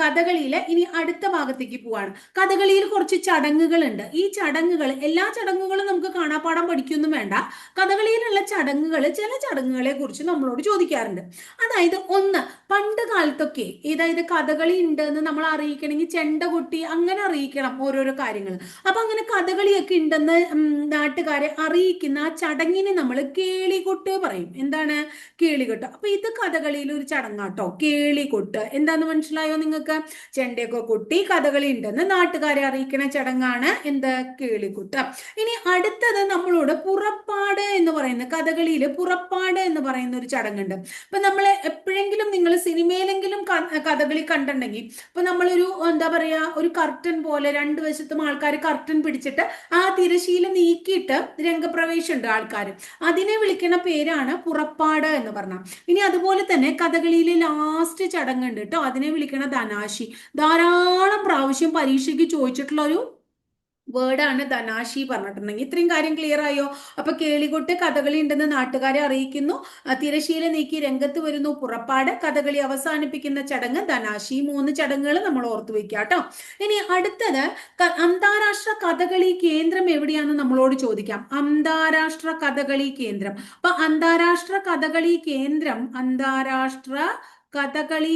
കഥകളിയിലെ ഇനി അടുത്ത ഭാഗത്തേക്ക് പോവാണ്. കഥകളിയിൽ കുറച്ച് ചടങ്ങുകളുണ്ട്. ഈ ചടങ്ങുകൾ, എല്ലാ ചടങ്ങുകളും നമുക്ക് കാണാപ്പാഠം പഠിക്കൊന്നും വേണ്ട. കഥകളിയിലുള്ള ചടങ്ങുകൾ, ചില ചടങ്ങുകളെ കുറിച്ച് നമ്മളോട് ചോദിക്കാറുണ്ട്. അതായത് ഒന്ന്, പണ്ട് കാലത്തൊക്കെ അതായത് കഥകളി ഉണ്ട് എന്ന് നമ്മൾ അറിയിക്കണമെങ്കിൽ ചെണ്ട കൊട്ടി അങ്ങനെ അറിയിക്കണം ഓരോരോ കാര്യങ്ങൾ. അപ്പൊ അങ്ങനെ കഥകളിയൊക്കെ ഉണ്ടെന്ന് നാട്ടുകാരെ അറിയിക്കുന്ന ആ ചടങ്ങിനെ നമ്മൾ കേളികൊട്ട് പറയും. എന്താണ് കേളികൊട്ട്? അപ്പൊ ഇത് കഥകളിയിൽ ഒരു ചടങ്ങാട്ടോ, കേളികൊട്ട്. എന്താന്ന് മനസ്സിലായോ നിങ്ങൾക്ക്? ചെണ്ടയൊക്കെ കൊട്ടി കഥകളി ഉണ്ടെന്ന് നാട്ടുകാരെ അറിയിക്കുന്ന ചടങ്ങാണ് എന്ത്, കേളികൊട്ട്. ഇനി അടുത്തത് നമ്മളോട് പുറപ്പാട് എന്ന് പറയുന്ന, കഥകളിയിൽ പുറപ്പാട് എന്ന് പറയുന്ന ഒരു ചടങ്ങുണ്ട്. ഇപ്പൊ നമ്മൾ എപ്പോഴെങ്കിലും നിങ്ങൾ സിനിമയിലെങ്കിലും കഥകളി കണ്ടിട്ടുണ്ടെങ്കിൽ, ഇപ്പൊ നമ്മളൊരു എന്താ പറയാ, ഒരു കർട്ടൻ പോലെ രണ്ടു വശത്തും ആൾക്കാർ കർട്ടൻ പിടിച്ചിട്ട് ആ തിരശീല നീക്കിയിട്ട് രംഗപ്രവേശം ഉണ്ട് ആൾക്കാർ. അതിനെ വിളിക്കുന്ന പേരാണ് പുറപ്പാട് എന്ന് പറഞ്ഞാൽ. ഇനി അതുപോലെ തന്നെ കഥകളിയിലെ ലാസ്റ്റ് ചടങ്ങുണ്ട് കേട്ടോ, അതിനെ വിളിക്കണ ധനാശി. ധാരാളം പ്രാവശ്യം പരീക്ഷയ്ക്ക് ചോദിച്ചിട്ടുള്ള ഒരു വേർഡാണ് ധനാശി പറഞ്ഞിട്ടുണ്ടെങ്കിൽ. ഇത്രയും കാര്യം ക്ലിയർ ആയോ? അപ്പൊ കേളികൊട്ട് കഥകളി ഉണ്ടെന്ന് നാട്ടുകാരെ അറിയിക്കുന്നു, തിരശീല നീക്കി രംഗത്ത് വരുന്നു പുറപ്പാട്, കഥകളി അവസാനിപ്പിക്കുന്ന ചടങ്ങ് ധനാശി. 3 ചടങ്ങുകൾ നമ്മൾ ഓർത്തു വെക്കുക കേട്ടോ. ഇനി അടുത്തത്, അന്താരാഷ്ട്ര കഥകളി കേന്ദ്രം എവിടെയാണെന്ന് നമ്മളോട് ചോദിക്കാം. അന്താരാഷ്ട്ര കഥകളി കേന്ദ്രം. അപ്പൊ അന്താരാഷ്ട്ര കഥകളി കേന്ദ്രം, അന്താരാഷ്ട്ര കഥകളി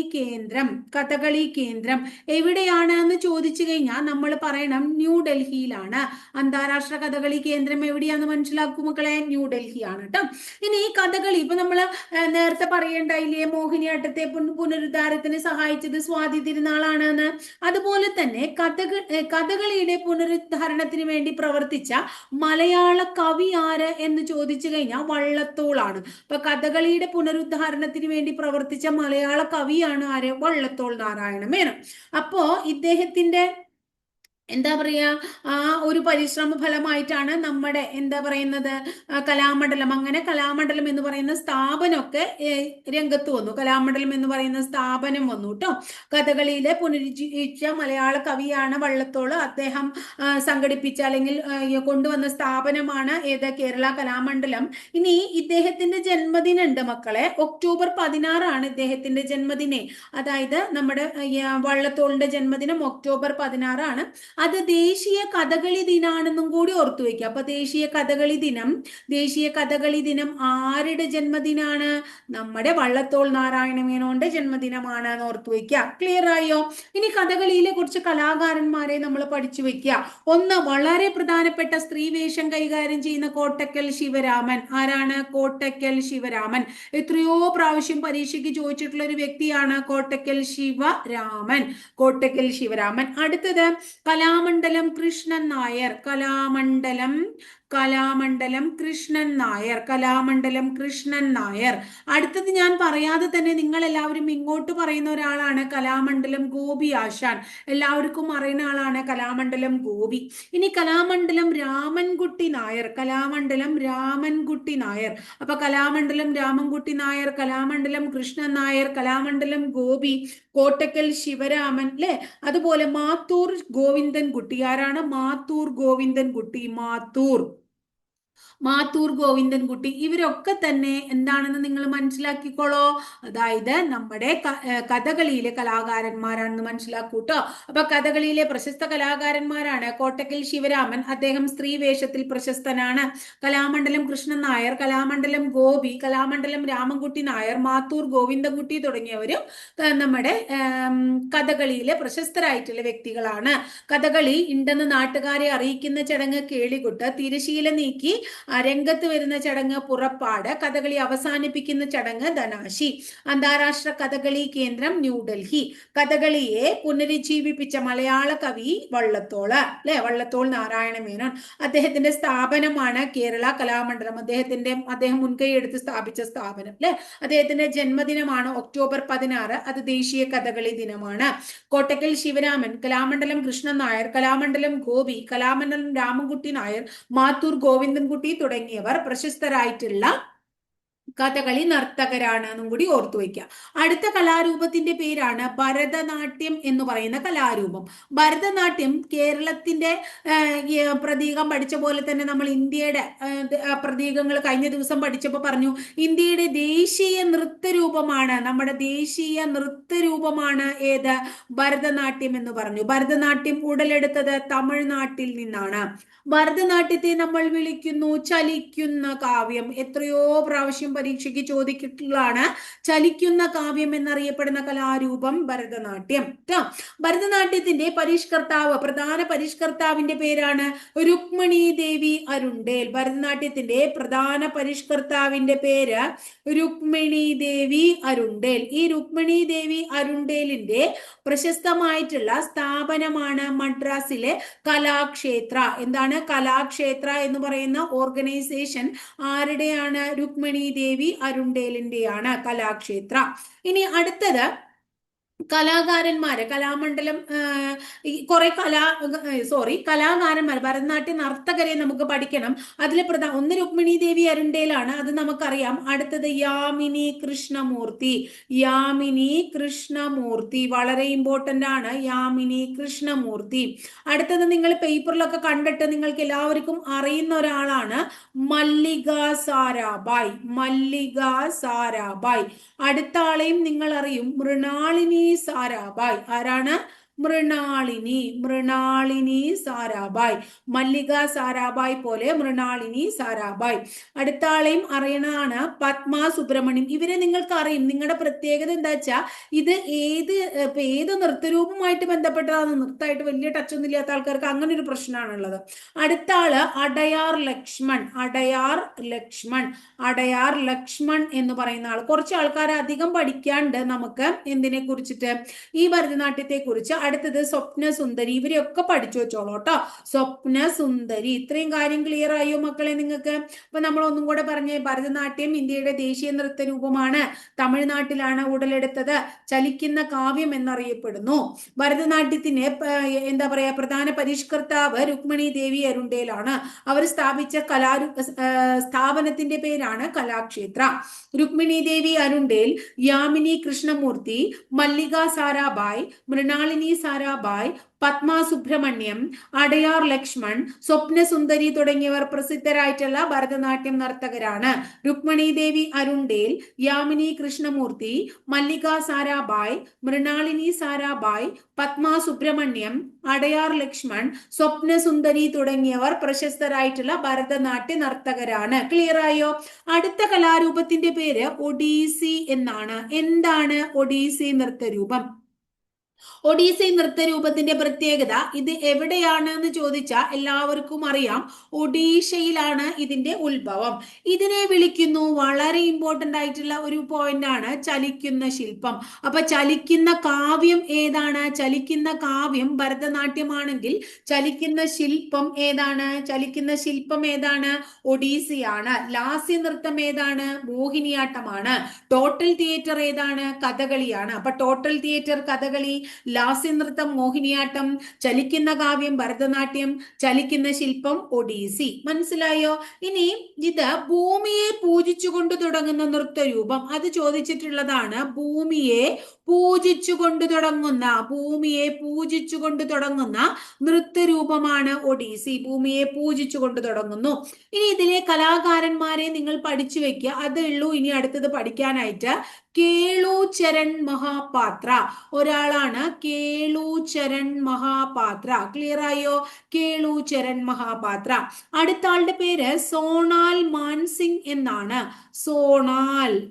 കേന്ദ്രം എവിടെയാണ് എന്ന് ചോദിച്ചു കഴിഞ്ഞാൽ നമ്മൾ പറയണം ന്യൂഡൽഹിയിലാണ്. അന്താരാഷ്ട്ര കഥകളി കേന്ദ്രം എവിടെയാന്ന് മനസ്സിലാക്കും മക്കളെ? ന്യൂഡൽഹി ആണ് കേട്ടോ. ഇനി ഈ കഥകളി ഇപ്പൊ നമ്മള് നേരത്തെ പറയണ്ടായില്ലേ, മോഹിനിയാട്ടത്തെ പുനരുദ്ധാരത്തിന് സഹായിച്ചത് സ്വാതി തിരുനാളാണ് എന്ന്. അതുപോലെ തന്നെ കഥകളിയുടെ പുനരുദ്ധാരണത്തിന് വേണ്ടി പ്രവർത്തിച്ച മലയാള കവി ആര് എന്ന് ചോദിച്ചു കഴിഞ്ഞാൽ വള്ളത്തോളാണ്. ഇപ്പൊ കഥകളിയുടെ പുനരുദ്ധാരണത്തിന് വേണ്ടി പ്രവർത്തിച്ച മലയാള കവിയാണ് ആര്? വള്ളത്തോൾ നാരായണ മേനോൻ. അപ്പോ ഇദ്ദേഹത്തിന്റെ എന്താ പറയാ, ആ ഒരു പരിശ്രമ ഫലമായിട്ടാണ് നമ്മുടെ എന്താ പറയുന്നത് കലാമണ്ഡലം. അങ്ങനെ കലാമണ്ഡലം എന്ന് പറയുന്ന സ്ഥാപനമൊക്കെ രംഗത്ത് വന്നു. കലാമണ്ഡലം എന്ന് പറയുന്ന സ്ഥാപനം വന്നു കേട്ടോ. കഥകളിയിലെ പുനരുജ്ജീവിച്ച മലയാള കവിയാണ് വള്ളത്തോൾ. അദ്ദേഹം സംഘടിപ്പിച്ച അല്ലെങ്കിൽ കൊണ്ടുവന്ന സ്ഥാപനമാണ് ഏത്? കേരള കലാമണ്ഡലം. ഇനി ഇദ്ദേഹത്തിന്റെ ജന്മദിനം ഉണ്ട് മക്കളെ, ഒക്ടോബർ 16 ഇദ്ദേഹത്തിന്റെ ജന്മദിനം. അതായത് നമ്മുടെ വള്ളത്തോളിന്റെ ജന്മദിനം ഒക്ടോബർ 16. അത് ദേശീയ കഥകളി ദിനാണെന്നും കൂടി ഓർത്തു വെക്കുക. അപ്പൊ ദേശീയ കഥകളി ദിനം ആരുടെ ജന്മദിനാണ്? നമ്മുടെ വള്ളത്തോൾ നാരായണ മേനോന്റെ ജന്മദിനമാണ് എന്ന് ഓർത്തു വെക്കുക. ക്ലിയർ ആയോ? ഇനി കഥകളിയിലെ കുറച്ച് കലാകാരന്മാരെ നമ്മൾ പഠിച്ചു വെക്കുക. ഒന്ന്, വളരെ പ്രധാനപ്പെട്ട സ്ത്രീവേഷം കൈകാര്യം ചെയ്യുന്ന കോട്ടക്കൽ ശിവരാമൻ. ആരാണ്? കോട്ടക്കൽ ശിവരാമൻ. എത്രയോ പ്രാവശ്യം പരീക്ഷയ്ക്ക് ചോദിച്ചിട്ടുള്ള ഒരു വ്യക്തിയാണ് കോട്ടക്കൽ ശിവരാമൻ. അടുത്തത് കലാമണ്ഡലം കൃഷ്ണൻ നായർ. കലാമണ്ഡലം കൃഷ്ണൻ നായർ. അടുത്തത് ഞാൻ പറയാതെ തന്നെ നിങ്ങൾ എല്ലാവരും ഇങ്ങോട്ട് പറയുന്ന ഒരാളാണ് കലാമണ്ഡലം ഗോപി ആശാൻ. എല്ലാവർക്കും അറിയുന്ന ആളാണ് കലാമണ്ഡലം ഗോപി. ഇനി കലാമണ്ഡലം രാമൻകുട്ടി നായർ. അപ്പൊ കലാമണ്ഡലം രാമൻകുട്ടി നായർ, കലാമണ്ഡലം കൃഷ്ണൻ നായർ, കലാമണ്ഡലം ഗോപി, കോട്ടക്കൽ ശിവരാമൻ അല്ലെ. അതുപോലെ മാത്തൂർ ഗോവിന്ദൻകുട്ടി. ആരാണ്? മാത്തൂർ ഗോവിന്ദൻകുട്ടി. മാത്തൂർ ഗോവിന്ദൻകുട്ടി, ഇവരൊക്കെ തന്നെ എന്താണെന്ന് നിങ്ങൾ മനസ്സിലാക്കിക്കോളോ. അതായത് നമ്മുടെ കഥകളിയിലെ കലാകാരന്മാരാണെന്ന് മനസ്സിലാക്കൂട്ടോ. അപ്പൊ കഥകളിയിലെ പ്രശസ്ത കലാകാരന്മാരാണ് കോട്ടക്കൽ ശിവരാമൻ, അദ്ദേഹം സ്ത്രീ വേഷത്തിൽ പ്രശസ്തനാണ്. കലാമണ്ഡലം കൃഷ്ണൻ നായർ, കലാമണ്ഡലം ഗോപി, കലാമണ്ഡലം രാമൻകുട്ടി നായർ, മാത്തൂർ ഗോവിന്ദൻകുട്ടി തുടങ്ങിയവരും നമ്മുടെ കഥകളിയിലെ പ്രശസ്തരായിട്ടുള്ള വ്യക്തികളാണ്. കഥകളി ഉണ്ടെന്ന് നാട്ടുകാരെ അറിയിക്കുന്ന ചടങ്ങ് കേളികൊട്ട്, തിരശീല നീക്കി രംഗത്ത് വരുന്ന ചടങ്ങ് പുറപ്പാട്, കഥകളി അവസാനിപ്പിക്കുന്ന ചടങ്ങ് ധനാശി. അന്താരാഷ്ട്ര കഥകളി കേന്ദ്രം ന്യൂഡൽഹി. കഥകളിയെ പുനരുജ്ജീവിപ്പിച്ച മലയാള കവി വള്ളത്തോൾ, അല്ലെ, വള്ളത്തോൾ നാരായണ മേനോൻ. അദ്ദേഹത്തിന്റെ സ്ഥാപനമാണ് കേരള കലാമണ്ഡലം. അദ്ദേഹം മുൻകൈ എടുത്ത് സ്ഥാപിച്ച സ്ഥാപനം, അല്ലെ. അദ്ദേഹത്തിന്റെ ജന്മദിനമാണ് ഒക്ടോബർ 16, അത് ദേശീയ കഥകളി ദിനമാണ്. കോട്ടക്കൽ ശിവരാമൻ, കലാമണ്ഡലം കൃഷ്ണൻ നായർ, കലാമണ്ഡലം ഗോപി, കലാമണ്ഡലം രാമൻകുട്ടി നായർ, മാത്തൂർ ഗോവിന്ദൻകുട്ടി തുടങ്ങിയവർ പ്രശസ്തരായിട്ടുള്ള കഥകളി നർത്തകരാണ് എന്നും കൂടി ഓർത്തു വയ്ക്കുക. അടുത്ത കലാരൂപത്തിന്റെ പേരാണ് ഭരതനാട്യം എന്ന് പറയുന്ന കലാരൂപം. ഭരതനാട്യം കേരളത്തിന്റെ പ്രതീകം പഠിച്ച പോലെ തന്നെ നമ്മൾ ഇന്ത്യയുടെ പ്രതീകങ്ങൾ കഴിഞ്ഞ ദിവസം പഠിച്ചപ്പോൾ പറഞ്ഞു, ഇന്ത്യയുടെ ദേശീയ നൃത്തരൂപമാണ്, നമ്മുടെ ദേശീയ നൃത്തരൂപമാണ് ഏത്, ഭരതനാട്യം എന്ന് പറഞ്ഞു. ഭരതനാട്യം ഉടലെടുത്തത് തമിഴ്നാട്ടിൽ നിന്നാണ്. ഭരതനാട്യത്തെ നമ്മൾ വിളിക്കുന്നു ചലിക്കുന്ന കാവ്യം. എത്രയോ പ്രാവശ്യം പരീക്ഷയ്ക്ക് ചോദിച്ചിട്ടുള്ളതാണ് ചലിക്കുന്ന കാവ്യം എന്നറിയപ്പെടുന്ന കലാരൂപം ഭരതനാട്യം. ഭരതനാട്യത്തിന്റെ പരിഷ്കർത്താവ്, പ്രധാന പരിഷ്കർത്താവിന്റെ പേരാണ് രുക്മിണി ദേവി അരുണ്ടേൽ. ഭരതനാട്യത്തിന്റെ പ്രധാന പരിഷ്കർത്താവിന്റെ പേര് രുക്മിണി ദേവി അരുണ്ടേൽ. ഈ രുക്മിണി ദേവി അരുണ്ടേലിന്റെ പ്രശസ്തമായിട്ടുള്ള സ്ഥാപനമാണ് മദ്രാസിലെ കലാക്ഷേത്ര. എന്താണ് കലാക്ഷേത്ര എന്ന് പറയുന്ന ഓർഗനൈസേഷൻ ആരുടെയാണ്? രുക്മിണി ദേവി അരുണ്ടേലിന്റെയാണ് കലാക്ഷേത്ര. ഇനി അടുത്തത് കലാകാരന്മാര്, കലാമണ്ഡലം കുറെ കലാകാരന്മാർ, ഭരതനാട്യ നർത്തകരെ നമുക്ക് പഠിക്കണം. അതിൽ ഒന്ന് രുക്മിണി ദേവി അരുണ്ടേലാണ്, അത് നമുക്കറിയാം. അടുത്തത് യാമിനി കൃഷ്ണമൂർത്തി. യാമിനി കൃഷ്ണമൂർത്തി വളരെ ഇമ്പോർട്ടന്റ് ആണ്, യാമിനി കൃഷ്ണമൂർത്തി. അടുത്തത് നിങ്ങൾ പേപ്പറിലൊക്കെ കണ്ടിട്ട് നിങ്ങൾക്ക് എല്ലാവർക്കും അറിയുന്ന ഒരാളാണ് മല്ലിക സാരാഭായ്. മല്ലിക സാരാഭായ്. അടുത്ത ആളെയും നിങ്ങൾ അറിയും, മൃണാളിനി സാരാഭായ്. ആരാണ്? മൃണാളിനി സാരാഭായ്. മല്ലിക സാരാഭായ് പോലെ മൃണാളിനി സാരാഭായ്. അടുത്ത ആളെയും അറിയണതാണ് പത്മ സുബ്രഹ്മണ്യം. ഇവരെ നിങ്ങൾക്ക് അറിയും. നിങ്ങളുടെ പ്രത്യേകത എന്താ വെച്ചാൽ ഇത് ഏത് നൃത്തരൂപമായിട്ട് ബന്ധപ്പെട്ടതാണ്. നൃത്തമായിട്ട് വലിയ ടച്ച് ഒന്നും ഇല്ലാത്ത ആൾക്കാർക്ക് അങ്ങനെ ഒരു പ്രശ്നമാണുള്ളത്. അടുത്ത ആള് അടയാർ ലക്ഷ്മൺ. അടയാർ ലക്ഷ്മൺ എന്ന് പറയുന്ന ആൾ. കുറച്ച് ആൾക്കാരെ അധികം പഠിക്കാണ്ട് നമുക്ക് എന്തിനെ കുറിച്ചിട്ട്, ഈ ഭരതനാട്യത്തെ കുറിച്ച്. അടുത്തത് സ്വപ്ന സുന്ദരി. ഇവരെയൊക്കെ പഠിച്ചു വെച്ചോളൂ കേട്ടോ. സ്വപ്ന സുന്ദരി. ഇത്രയും കാര്യം ക്ലിയർ ആയോ മക്കളെ നിങ്ങൾക്ക്? അപ്പൊ നമ്മൾ ഒന്നും കൂടെ പറഞ്ഞേ, ഭരതനാട്യം ഇന്ത്യയുടെ ദേശീയ നൃത്ത രൂപമാണ്, തമിഴ്നാട്ടിലാണ് ഉടലെടുത്തത്, ചലിക്കുന്ന കാവ്യം എന്നറിയപ്പെടുന്നു. ഭരതനാട്യത്തിന് എന്താ പറയാ, പ്രധാന പരിഷ്കർത്താവ് രുക്മിണി ദേവി അരുണ്ടേലാണ്. അവർ സ്ഥാപിച്ച സ്ഥാപനത്തിന്റെ പേരാണ് കലാക്ഷേത്ര. രുക്മിണി ദേവി അരുണ്ടേൽ, യാമിനി കൃഷ്ണമൂർത്തി, മല്ലിക സാരാഭായ്, മൃണാളിനി സാരാഭായ്, പത്മ സുബ്രഹ്മണ്യം, അടയാർ ലക്ഷ്മൺ, സ്വപ്നസുന്ദരി തുടങ്ങിയവർ പ്രസിദ്ധരായിട്ടുള്ള ഭരതനാട്യം നർത്തകരാണ്. രുക്മിണി ദേവി അരുണ്ടേൽ, യാമിനി കൃഷ്ണമൂർത്തി, മല്ലിക സാരാഭായ്, മൃണാളിനി സാരാഭായ്, പത്മ സുബ്രഹ്മണ്യം, അടയാർ ലക്ഷ്മൺ, സ്വപ്നസുന്ദരി തുടങ്ങിയവർ പ്രശസ്തരായിട്ടുള്ള ഭരതനാട്യ നർത്തകരാണ്. ക്ലിയർ ആയോ? അടുത്ത കലാരൂപത്തിന്റെ പേര് ഒഡീസി എന്നാണ്. എന്താണ് ഒഡീസി നൃത്തരൂപം? ഒഡീസി നൃത്തരൂപത്തിന്റെ പ്രത്യേകത, ഇത് എവിടെയാണ് എന്ന് ചോദിച്ചാൽ എല്ലാവർക്കും അറിയാം, ഒഡീഷയിലാണ് ഇതിന്റെ ഉത്ഭവം. ഇതിനെ വിളിക്കുന്നു, വളരെ ഇമ്പോർട്ടന്റ് ആയിട്ടുള്ള ഒരു പോയിന്റ് ആണ്, ചലിക്കുന്ന ശില്പം. അപ്പൊ ചലിക്കുന്ന കാവ്യം ഏതാണ്? ചലിക്കുന്ന കാവ്യം ഭരതനാട്യമാണെങ്കിൽ ചലിക്കുന്ന ശില്പം ഏതാണ്? ചലിക്കുന്ന ശില്പം ഏതാണ്? ഒഡീസിയാണ്. ലാസ്യ നൃത്തം ഏതാണ്? മോഹിനിയാട്ടമാണ്. ടോട്ടൽ തിയേറ്റർ ഏതാണ്? കഥകളിയാണ്. അപ്പൊ ടോട്ടൽ തിയേറ്റർ, കഥകളി, ലാസ്യനൃത്തം മോഹിനിയാട്ടം, ചലിക്കുന്ന കാവ്യം ഭരതനാട്യം, ചലിക്കുന്ന ശില്പം ഒഡീസി. മനസ്സിലായോ? ഇനി ഇത് ഭൂമിയെ പൂജിച്ചുകൊണ്ട് തുടങ്ങുന്ന നൃത്തരൂപം, അത് ചോദിച്ചിട്ടുള്ളതാണ്. ഭൂമിയെ പൂജിച്ചുകൊണ്ട് തുടങ്ങുന്ന നൃത്തരൂപമാണ് ഒഡീസി. ഭൂമിയെ പൂജിച്ചുകൊണ്ട് തുടങ്ങുന്നു. ഇനി ഇതിലെ കലാകാരന്മാരെ നിങ്ങൾ പഠിച്ചു വെക്കുക, അതേ ഉള്ളൂ ഇനി അടുത്തത് പഠിക്കാനായിട്ട്. കേളൂചരൺ മഹാപാത്ര ഒരാളാണ്, കേളൂചരൺ മഹാപാത്ര. ക്ലിയർ ആയോ? കേളൂചരൺ മഹാപാത്ര. അടുത്ത ആളുടെ പേര് സോണാൽ മാൻസിംഗ് എന്നാണ്. സോണാൽ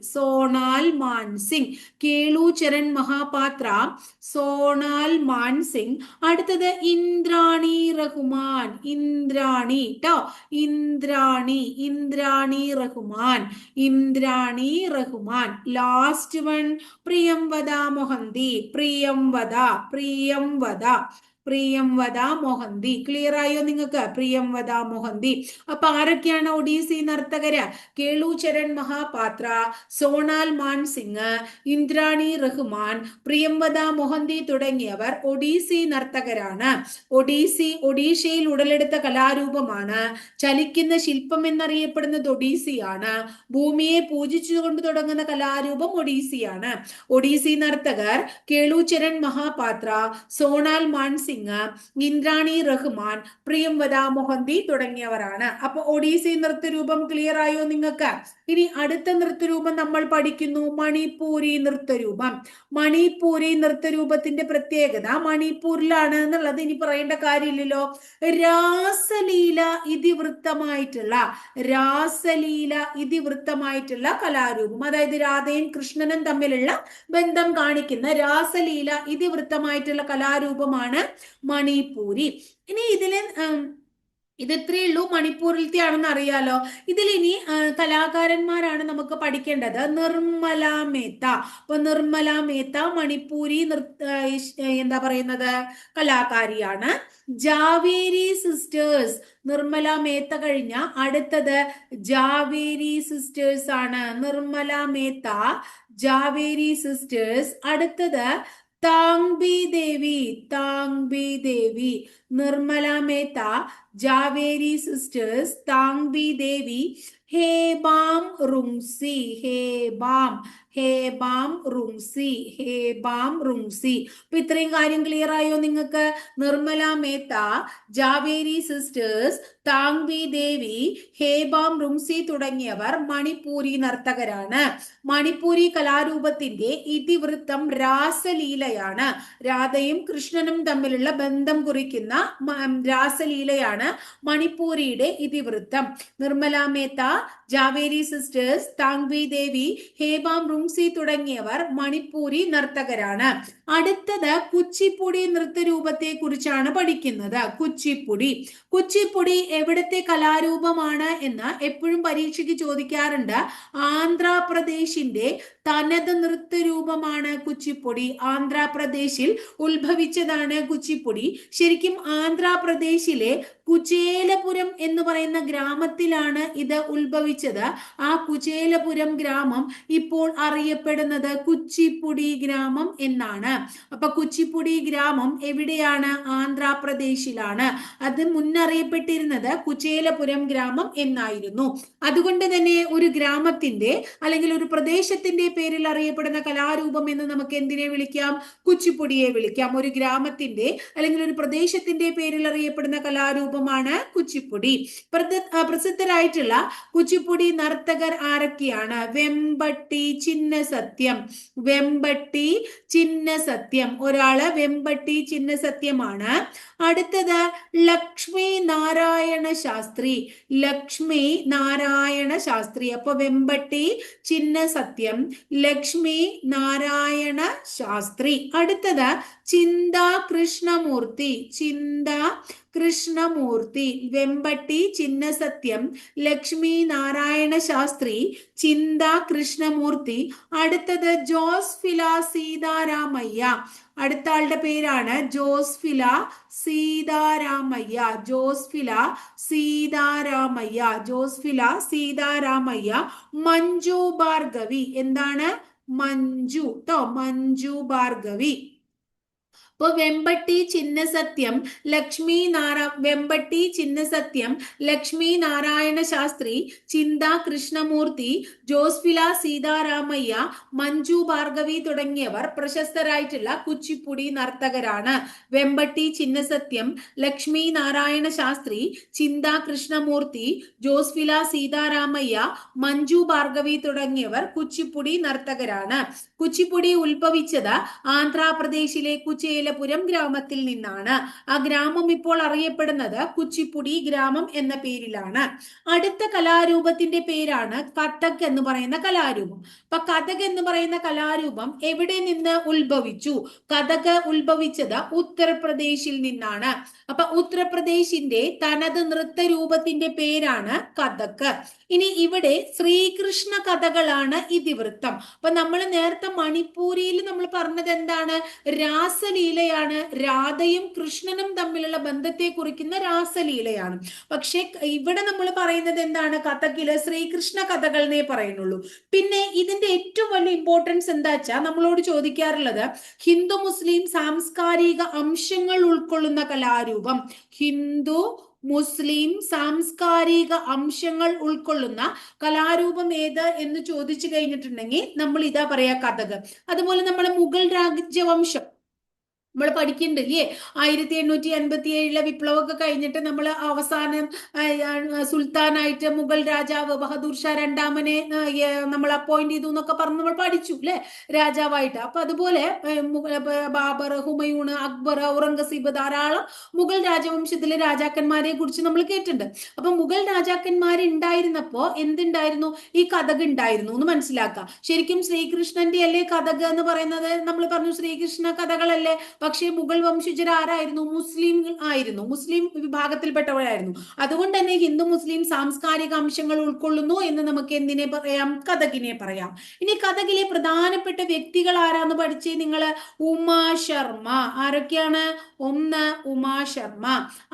മാൻസിംഗ്. കേളൂചരൺ മഹാപാത്ര, സോണാൽ മാൻസിംഗ്. അടുത്തത് Indrani Rahman. Indrani Rahman. Last one Priyamvada Mohanty. Priyamvada Mohanty. Clear ആയോ നിങ്ങൾക്ക്? പ്രിയംവദ മൊഹന്തി. അപ്പൊ ആരൊക്കെയാണ് ഒഡീസി നർത്തകര്? കേളൂചരൺ മഹാപാത്ര, സോണാൽ മാൻസിംഗ്, ഇന്ദ്രാണി റഹ്മാൻ, പ്രിയംവദ മൊഹന്തി തുടങ്ങിയവർ ഒഡീസി നർത്തകരാണ്. ഒഡീഷയിൽ ഉടലെടുത്ത കലാരൂപമാണ്. ചലിക്കുന്ന ശില്പം എന്നറിയപ്പെടുന്നത് ഒഡീസിയാണ്. ഭൂമിയെ പൂജിച്ചുകൊണ്ട് തുടങ്ങുന്ന കലാരൂപം ഒഡീസിയാണ്. ഒഡീസി നർത്തകർ കേളൂചരൺ മഹാപാത്ര, സോണാൽ മാൻസിംഗ്, ഇന്ദ്രാണി റഹ്മാൻ, പ്രിയംവദ മൊഹന്തി തുടങ്ങിയവരാണ്. അപ്പൊ ഒഡീസി നൃത്തരൂപം ക്ലിയർ ആയോ നിങ്ങൾക്ക്? ഇനി അടുത്ത നൃത്തരൂപം നമ്മൾ പഠിക്കുന്നു, മണിപ്പൂരി നൃത്തരൂപം. മണിപ്പൂരി നൃത്തരൂപത്തിന്റെ പ്രത്യേകത മണിപ്പൂരിലാണ് എന്നുള്ളത് ഇനി പറയേണ്ട കാര്യമില്ലല്ലോ. രാസലീല ഇതിവൃത്തമായിട്ടുള്ള കലാരൂപം, അതായത് രാധയും കൃഷ്ണനും തമ്മിലുള്ള ബന്ധം കാണിക്കുന്ന രാസലീല ഇതിവൃത്തമായിട്ടുള്ള കലാരൂപമാണ് മണിപ്പൂരി. ഇനി ഇത് ഇത്രയേ ഉള്ളൂ, മണിപ്പൂരിലത്തെ ആണെന്ന് അറിയാലോ. ഇതിൽ ഇനി കലാകാരന്മാരാണ് നമുക്ക് പഠിക്കേണ്ടത്. നിർമ്മല മേത്ത. അപ്പൊ നിർമ്മല മേത്ത മണിപ്പൂരി എന്താ പറയുന്നത് കലാകാരിയാണ്. ജാവേരി സിസ്റ്റേഴ്സ്. നിർമ്മല മേത്ത കഴിഞ്ഞ അടുത്തത് ജാവേരി സിസ്റ്റേഴ്സ് ആണ്. നിർമ്മല മേത്ത, ജാവേരി സിസ്റ്റേഴ്സ്. അടുത്തത് താങ്ബി ദേവി. നിർമ്മല മേത്ത, ജാവേരി സിസ്റ്റേഴ്സ്, താങ്ബി ദേവി, ഹേബാം റുങ്സി. അപ്പൊ ഇത്രയും കാര്യം ക്ലിയർ ആയോ നിങ്ങൾക്ക്? നിർമ്മല മേത്ത, ജാവേരി സിസ്റ്റേഴ്സ്, താങ്ബി ദേവി, ഹേബാം റുങ്സി തുടങ്ങിയവർ മണിപ്പൂരി നർത്തകരാണ്. മണിപ്പൂരി കലാരൂപത്തിന്റെ ഇതിവൃത്തം രാസലീലയാണ്. രാധയും കൃഷ്ണനും തമ്മിലുള്ള ബന്ധം കുറിക്കുന്ന രാസലീലയാണ് മണിപ്പൂരിയുടെ ഇതിവൃത്തം. നിർമ്മല മേത്ത, ജാവേരി സിസ്റ്റേഴ്സ്, താങ്ബി ദേവി, ഹേബാം റുങ്സി തുടങ്ങിയവർ മണിപ്പൂരി നർത്തകരാണ്. അടുത്തത് കുച്ചിപ്പുടി നൃത്തരൂപത്തെ കുറിച്ചാണ് പഠിക്കുന്നത്. കുച്ചിപ്പുടി എവിടത്തെ കലാരൂപമാണ് എന്ന് എപ്പോഴും പരീക്ഷയ്ക്ക് ചോദിക്കാറുണ്ട്. ആന്ധ്രാപ്രദേശിന്റെ തനത് നൃത്തരൂപമാണ് കുച്ചിപ്പുടി. ആന്ധ്രാപ്രദേശിൽ ഉത്ഭവിച്ചതാണ് കുച്ചിപ്പുടി. ശരിക്കും ആന്ധ്രാപ്രദേശിലെ കുചേലപുരം എന്ന് പറയുന്ന ഗ്രാമത്തിലാണ് ഇത് ഉത്ഭവിച്ചത്. ആ കുചേലപുരം ഗ്രാമം ഇപ്പോൾ അറിയപ്പെടുന്നത് കുച്ചിപ്പുടി ഗ്രാമം എന്നാണ്. അപ്പൊ കുച്ചിപ്പുടി ഗ്രാമം എവിടെയാണ്? ആന്ധ്രാപ്രദേശിലാണ്. അത് മുന്നറിയപ്പെട്ടിരുന്നത് കുചേലപുരം ഗ്രാമം എന്നായിരുന്നു. അതുകൊണ്ട് തന്നെ ഒരു ഗ്രാമത്തിന്റെ അല്ലെങ്കിൽ ഒരു പ്രദേശത്തിന്റെ പേരിൽ അറിയപ്പെടുന്ന കലാരൂപം എന്ന് നമുക്ക് എന്തിനെ വിളിക്കാം? കുച്ചിപ്പുടിയെ വിളിക്കാം. ഒരു ഗ്രാമത്തിന്റെ അല്ലെങ്കിൽ ഒരു പ്രദേശത്തിന്റെ പേരിൽ അറിയപ്പെടുന്ന കലാരൂപമാണ് കുച്ചിപ്പുടി. പ്രസിദ്ധരായിട്ടുള്ള കുച്ചിപ്പുടി നർത്തകർ ആരൊക്കെയാണ്? വെമ്പട്ടി ചിന്നസത്യം. ഒരാള് വെമ്പട്ടി ചിന്നസത്യമാണ്. അടുത്തത് ലക്ഷ്മി നാരായണ ശാസ്ത്രി. അപ്പൊ വെമ്പട്ടി ചിന്നസത്യം, ലക്ഷ്മി നാരായണ ശാസ്ത്രി. അടുത്തത് ചിന്താ കൃഷ്ണമൂർത്തി. വെമ്പട്ടി ചിന്നസത്യം, ലക്ഷ്മി നാരായണ ശാസ്ത്രി, ചിന്താ കൃഷ്ണമൂർത്തി. അടുത്തത് ജോസ്ഫില സീതാരാമയ്യ. അടുത്ത ആളുടെ പേരാണ് ജോസ്ഫില സീതാരാമയ്യ. മഞ്ജു ഭാർഗവി. എന്താണ്? മഞ്ജു ഭാർഗവി. ഇപ്പൊ വെമ്പട്ടി ചിന്നസത്യം വെമ്പട്ടി ചിന്നസത്യം ലക്ഷ്മി നാരായണ ശാസ്ത്രി, ചിന്ത കൃഷ്ണമൂർത്തി, ജോസ്ഫില സീതാരാമയ്യ, മഞ്ജു ഭാർഗവി തുടങ്ങിയവർ പ്രശസ്തരായിട്ടുള്ള കുച്ചിപ്പുടി നർത്തകരാണ്. വെമ്പട്ടി ചിന്നസത്യം, ലക്ഷ്മി നാരായണ ശാസ്ത്രി, ചിന്ത കൃഷ്ണമൂർത്തി, ജോസ്ഫില സീതാരാമയ്യ, മഞ്ജു ഭാർഗവി തുടങ്ങിയവർ കുച്ചിപ്പുടി നർത്തകരാണ്. കുച്ചിപ്പുടി ഉത്ഭവിച്ചത് ആന്ധ്രാപ്രദേശിലെ കുചേലപുരം ഗ്രാമത്തിൽ നിന്നാണ്. ആ ഗ്രാമം ഇപ്പോൾ അറിയപ്പെടുന്നത് കുച്ചിപ്പുടി ഗ്രാമം എന്ന പേരിലാണ്. അടുത്ത കലാരൂപത്തിന്റെ പേരാണ് കഥക് എന്ന് പറയുന്ന കലാരൂപം. അപ്പൊ കഥക് എന്ന് പറയുന്ന കലാരൂപം എവിടെ നിന്ന് ഉത്ഭവിച്ചു? കഥക് ഉത്ഭവിച്ചത് ഉത്തർപ്രദേശിൽ നിന്നാണ്. അപ്പൊ ഉത്തർപ്രദേശിന്റെ തനത് നൃത്തരൂപത്തിന്റെ പേരാണ് കഥക്. ഇനി ഇവിടെ ശ്രീകൃഷ്ണ കഥകളാണ് ഇതിവൃത്തം. അപ്പൊ നമ്മൾ നേരത്തെ മണിപ്പൂരിൽ നമ്മൾ പറഞ്ഞത് എന്താണ്? രാസലീലയാണ്. രാധയും കൃഷ്ണനും തമ്മിലുള്ള ബന്ധത്തെ കുറിക്കുന്ന രാസലീലയാണ്. പക്ഷെ ഇവിടെ നമ്മൾ പറയുന്നത് എന്താണ്? കഥക്കില് ശ്രീകൃഷ്ണ കഥകൾ എന്നേ പറയുന്നുള്ളൂ. പിന്നെ ഇതിന്റെ ഏറ്റവും വലിയ ഇമ്പോർട്ടൻസ് എന്താ വെച്ചാൽ നമ്മളോട് ചോദിക്കാറുള്ളത് ഹിന്ദു മുസ്ലിം സാംസ്കാരിക അംശങ്ങൾ ഉൾക്കൊള്ളുന്ന കലാരൂപം. ഹിന്ദു മുസ്ലിം സാംസ്കാരിക അംശങ്ങൾ ഉൾക്കൊള്ളുന്ന കലാരൂപം ഏത് എന്ന് ചോദിച്ചു കഴിഞ്ഞിട്ടുണ്ടെങ്കിൽ നമ്മൾ ഇതാ പറയാ കഥക്. അതുപോലെ നമ്മുടെ മുഗൾ രാജവംശം നമ്മൾ പഠിക്കുന്നുണ്ട് ഇല്ലേ? 1887 വിപ്ലവമൊക്കെ കഴിഞ്ഞിട്ട് നമ്മൾ അവസാനം സുൽത്താനായിട്ട് മുഗൾ രാജാവ് ബഹദൂർ ഷാ രണ്ടാമനെ നമ്മൾ അപ്പോയിന്റ് ചെയ്തു എന്നൊക്കെ പറഞ്ഞ് നമ്മൾ പഠിച്ചു അല്ലെ, രാജാവായിട്ട്. അപ്പൊ അതുപോലെ ബാബർ, ഹുമയൂൺ, അക്ബർ, ഔറംഗസീബ്, ധാരാളം മുഗൾ രാജവംശത്തിലെ രാജാക്കന്മാരെ കുറിച്ച് നമ്മൾ കേട്ടിട്ടുണ്ട്. അപ്പൊ മുഗൾ രാജാക്കന്മാർ ഉണ്ടായിരുന്നപ്പോ എന്തുണ്ടായിരുന്നു? ഈ കഥക് ഉണ്ടായിരുന്നു എന്ന് മനസ്സിലാക്കാം. ശരിക്കും ശ്രീകൃഷ്ണന്റെ അല്ലേ കഥക് എന്ന് പറയുന്നത്? നമ്മൾ പറഞ്ഞു ശ്രീകൃഷ്ണ കഥകളല്ലേ. പക്ഷേ മുഗൾ വംശജർ ആരായിരുന്നു? മുസ്ലിം ആയിരുന്നു, മുസ്ലിം വിഭാഗത്തിൽപ്പെട്ടവരായിരുന്നു. അതുകൊണ്ട് തന്നെ ഹിന്ദു മുസ്ലിം സാംസ്കാരിക അംശങ്ങൾ ഉൾക്കൊള്ളുന്നു എന്ന് നമുക്ക് എന്തിനെ പറയാം? കഥകിനെ പറയാം. ഇനി കഥകിലെ പ്രധാനപ്പെട്ട വ്യക്തികൾ ആരാന്ന് പഠിച്ചേ നിങ്ങള്? ഉമാ ശർമ്മ. ആരൊക്കെയാണ്? ഒന്ന് ഉമാ ശർമ്മ.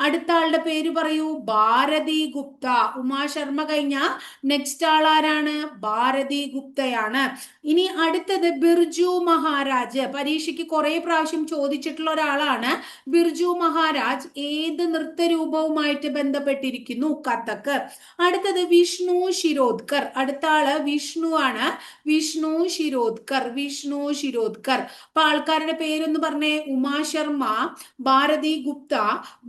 അടുത്ത ആളുടെ പേര് പറയൂ. ഭാരതി ഗുപ്ത. ഉമാ ശർമ്മ കഴിഞ്ഞ നെക്സ്റ്റ് ആളാരാണ്? ഭാരതി ഗുപ്തയാണ്. ഇനി അടുത്തത് ബിർജു മഹാരാജ്. പരീക്ഷയ്ക്ക് കുറെ പ്രാവശ്യം ചോദിച്ചിട്ടുള്ള ഒരാളാണ് ബിർജു മഹാരാജ്. ഏത് നൃത്തരൂപവുമായിട്ട് ബന്ധപ്പെട്ടിരിക്കുന്നു? കഥക്. അടുത്തത് വിഷ്ണു ശിരോദ്കർ. അടുത്ത ആള് വിഷ്ണു ആണ്. വിഷ്ണു ശിരോദ്കർ. വിഷ്ണു ശിരോദ്കർ. അപ്പൊ ആൾക്കാരുടെ പേരൊന്ന് പറഞ്ഞേ. ഉമാ ശർമ്മ, ഭാരതി ഗുപ്ത,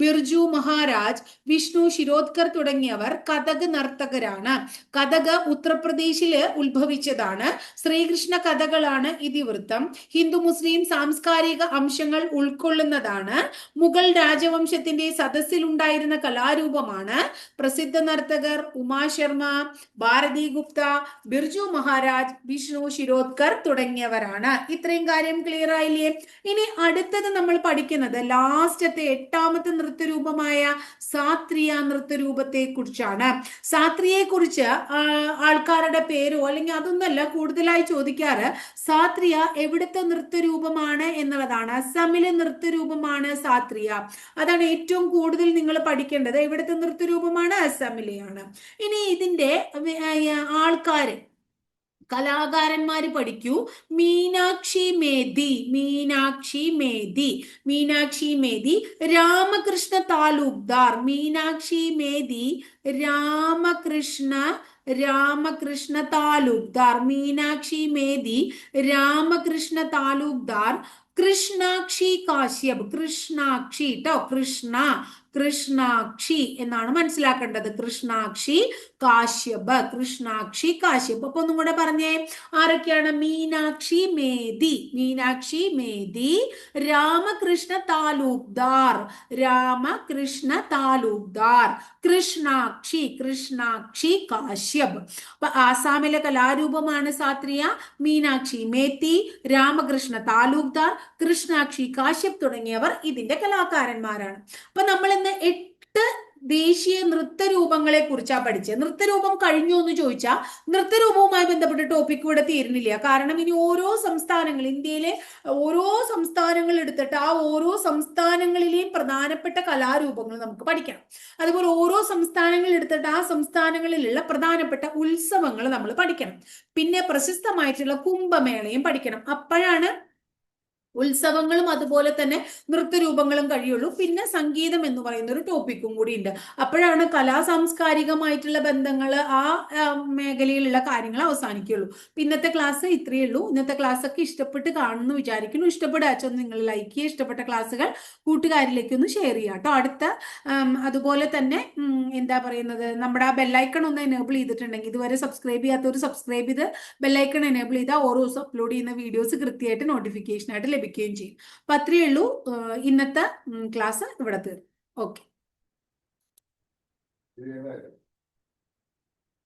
ബിർജു മഹാരാജ്, വിഷ്ണു ശിരോദ്കർ തുടങ്ങിയവർ കഥക് നർത്തകരാണ്. കഥക് ഉത്തർപ്രദേശില് ഉത്ഭവിച്ചതാണ്. ശ്രീകൃഷ്ണ കഥകളാണ് ഇതിവൃത്തം. ഹിന്ദു മുസ്ലിം സാംസ്കാരിക അംശങ്ങൾ ഉൾക്കൊള്ളുന്നതാണ്. മുഗൾ രാജവംശത്തിന്റെ സദസ്സിൽ ഉണ്ടായിരുന്ന കലാരൂപമാണ്. പ്രസിദ്ധ നർത്തകർ ഉമാ ശർമ്മ, ഭാരതി ഗുപ്ത, ബിർജു മഹാരാജ്, വിഷ്ണു ശിരോദ്കർ തുടങ്ങിയവരാണ്. ഇത്രയും കാര്യം ക്ലിയർ ആയില്ലേ? ഇനി അടുത്തത് നമ്മൾ പഠിക്കുന്നത് ലാസ്റ്റത്തെ 8ാമത്തെ നൃത്തരൂപമായ സാത്രിയ നൃത്തരൂപത്തെ കുറിച്ചാണ്. സാത്രിയെ കുറിച്ച് ആൾക്കാരുടെ പേരോ അല്ലെങ്കിൽ അതൊന്നല്ല കൂടുതലായി ചോദിക്കാറ്. സാത്രിയ എവിടുത്തെ നൃത്തരൂപമാണ് എന്നുള്ളതാണ്. അസമിലെ നൃത്തരൂപമാണ് സാത്രിയ. അതാണ് ഏറ്റവും കൂടുതൽ നിങ്ങൾ പഠിക്കേണ്ടത്. എവിടുത്തെ നൃത്തരൂപമാണ്? അസമിലെയാണ്. ഇനി ഇതിന്റെ ആൾക്കാര് കലാകാരന്മാര് പഠിക്കൂ. മീനാക്ഷി മേധി. മീനാക്ഷി മേധി. മീനാക്ഷി മേധി. രാമകൃഷ്ണ താലൂക്ദാർ. മീനാക്ഷി മേധി രാമകൃഷ്ണ താലൂക്ദാർ. മീനാക്ഷി മേധി രാമകൃഷ്ണ താലൂക്ദാർ. കൃഷ്ണാക്ഷി കാശ്യപ്. കൃഷ്ണാക്ഷി ട്ടോ. കൃഷ്ണാക്ഷി എന്നാണ് മനസ്സിലാക്കേണ്ടത്. കൃഷ്ണാക്ഷി കാശ്യപ്. കൃഷ്ണാക്ഷി കാശ്യപ്. അപ്പൊ ഒന്നും കൂടെ പറഞ്ഞേ. ആരൊക്കെയാണ്? മീനാക്ഷി മേധി. മീനാക്ഷി മേധി. രാമകൃഷ്ണ താലൂക്ദാർ. രാമകൃഷ്ണ താലൂക്ദാർ. കൃഷ്ണാക്ഷി കാശ്യപ്. അപ്പൊ ആസാമിലെ കലാരൂപമാണ് സാത്രിയ. മീനാക്ഷി മേത്തി, രാമകൃഷ്ണ താലൂക്ദാർ, കൃഷ്ണാക്ഷി കാശ്യപ് തുടങ്ങിയവർ ഇതിന്റെ കലാകാരന്മാരാണ്. അപ്പൊ നമ്മൾ ഇന്ന് 8 ദേശീയ നൃത്തരൂപങ്ങളെ കുറിച്ചാണ് പഠിച്ചത്. നൃത്തരൂപം കഴിഞ്ഞു എന്ന് ചോദിച്ചാൽ നൃത്തരൂപവുമായി ബന്ധപ്പെട്ട ടോപ്പിക് ഇവിടെ തീരുന്നില്ല. കാരണം ഇനി ഓരോ സംസ്ഥാനങ്ങൾ, ഇന്ത്യയിലെ ഓരോ സംസ്ഥാനങ്ങൾ എടുത്തിട്ട് ആ ഓരോ സംസ്ഥാനങ്ങളിലെയും പ്രധാനപ്പെട്ട കലാരൂപങ്ങൾ നമുക്ക് പഠിക്കണം. അതുപോലെ ഓരോ സംസ്ഥാനങ്ങൾ എടുത്തിട്ട് ആ സംസ്ഥാനങ്ങളിലുള്ള പ്രധാനപ്പെട്ട ഉത്സവങ്ങൾ നമ്മൾ പഠിക്കണം. പിന്നെ പ്രശസ്തമായിട്ടുള്ള കുംഭമേളയും പഠിക്കണം. അപ്പോഴാണ് ഉത്സവങ്ങളും അതുപോലെ തന്നെ നൃത്തരൂപങ്ങളും കഴിയുള്ളൂ. പിന്നെ സംഗീതം എന്ന് പറയുന്ന ഒരു ടോപ്പിക്കും കൂടി ഉണ്ട്. അപ്പോഴാണ് സാംസ്കാരികമായിട്ടുള്ള ബന്ധങ്ങൾ ആ മേഖലയിലുള്ള കാര്യങ്ങൾ അവസാനിക്കുള്ളൂ. ഇന്നത്തെ ക്ലാസ് ഇത്രയേ ഉള്ളൂ. ഇന്നത്തെ ക്ലാസ് ഒക്കെ ഇഷ്ടപ്പെട്ട് കാണുന്നു വിചാരിക്കുന്നു. ഇഷ്ടപ്പെടാച്ചോ നിങ്ങൾ ലൈക്ക് ചെയ്യുക. ഇഷ്ടപ്പെട്ട ക്ലാസ്സുകൾ കൂട്ടുകാരിലേക്ക് ഒന്ന് ഷെയർ ചെയ്യുക കേട്ടോ. അടുത്ത അതുപോലെ തന്നെ എന്താ പറയുന്നത്, നമ്മുടെ ആ ബെല്ലൈക്കൺ ഒന്ന് എനേബിൾ ചെയ്തിട്ടുണ്ടെങ്കിൽ, ഇതുവരെ സബ്സ്ക്രൈബ് ചെയ്യാത്തവർ സബ്സ്ക്രൈബ് ചെയ്ത് ബെല്ലൈക്കൺ എനേബിൾ ചെയ്താൽ ഓരോ ദിവസം അപ്ലോഡ് ചെയ്യുന്ന വീഡിയോസ് കൃത്യമായിട്ട് നോട്ടിഫിക്കേഷൻ ആയിട്ട് ലഭിക്കുകയും ചെയ്യും. അപ്പൊ അത്രയേ ഉള്ളൂ. ഇന്നത്തെ ക്ലാസ് ഇവിടെ തീർന്നു. ഓക്കെ.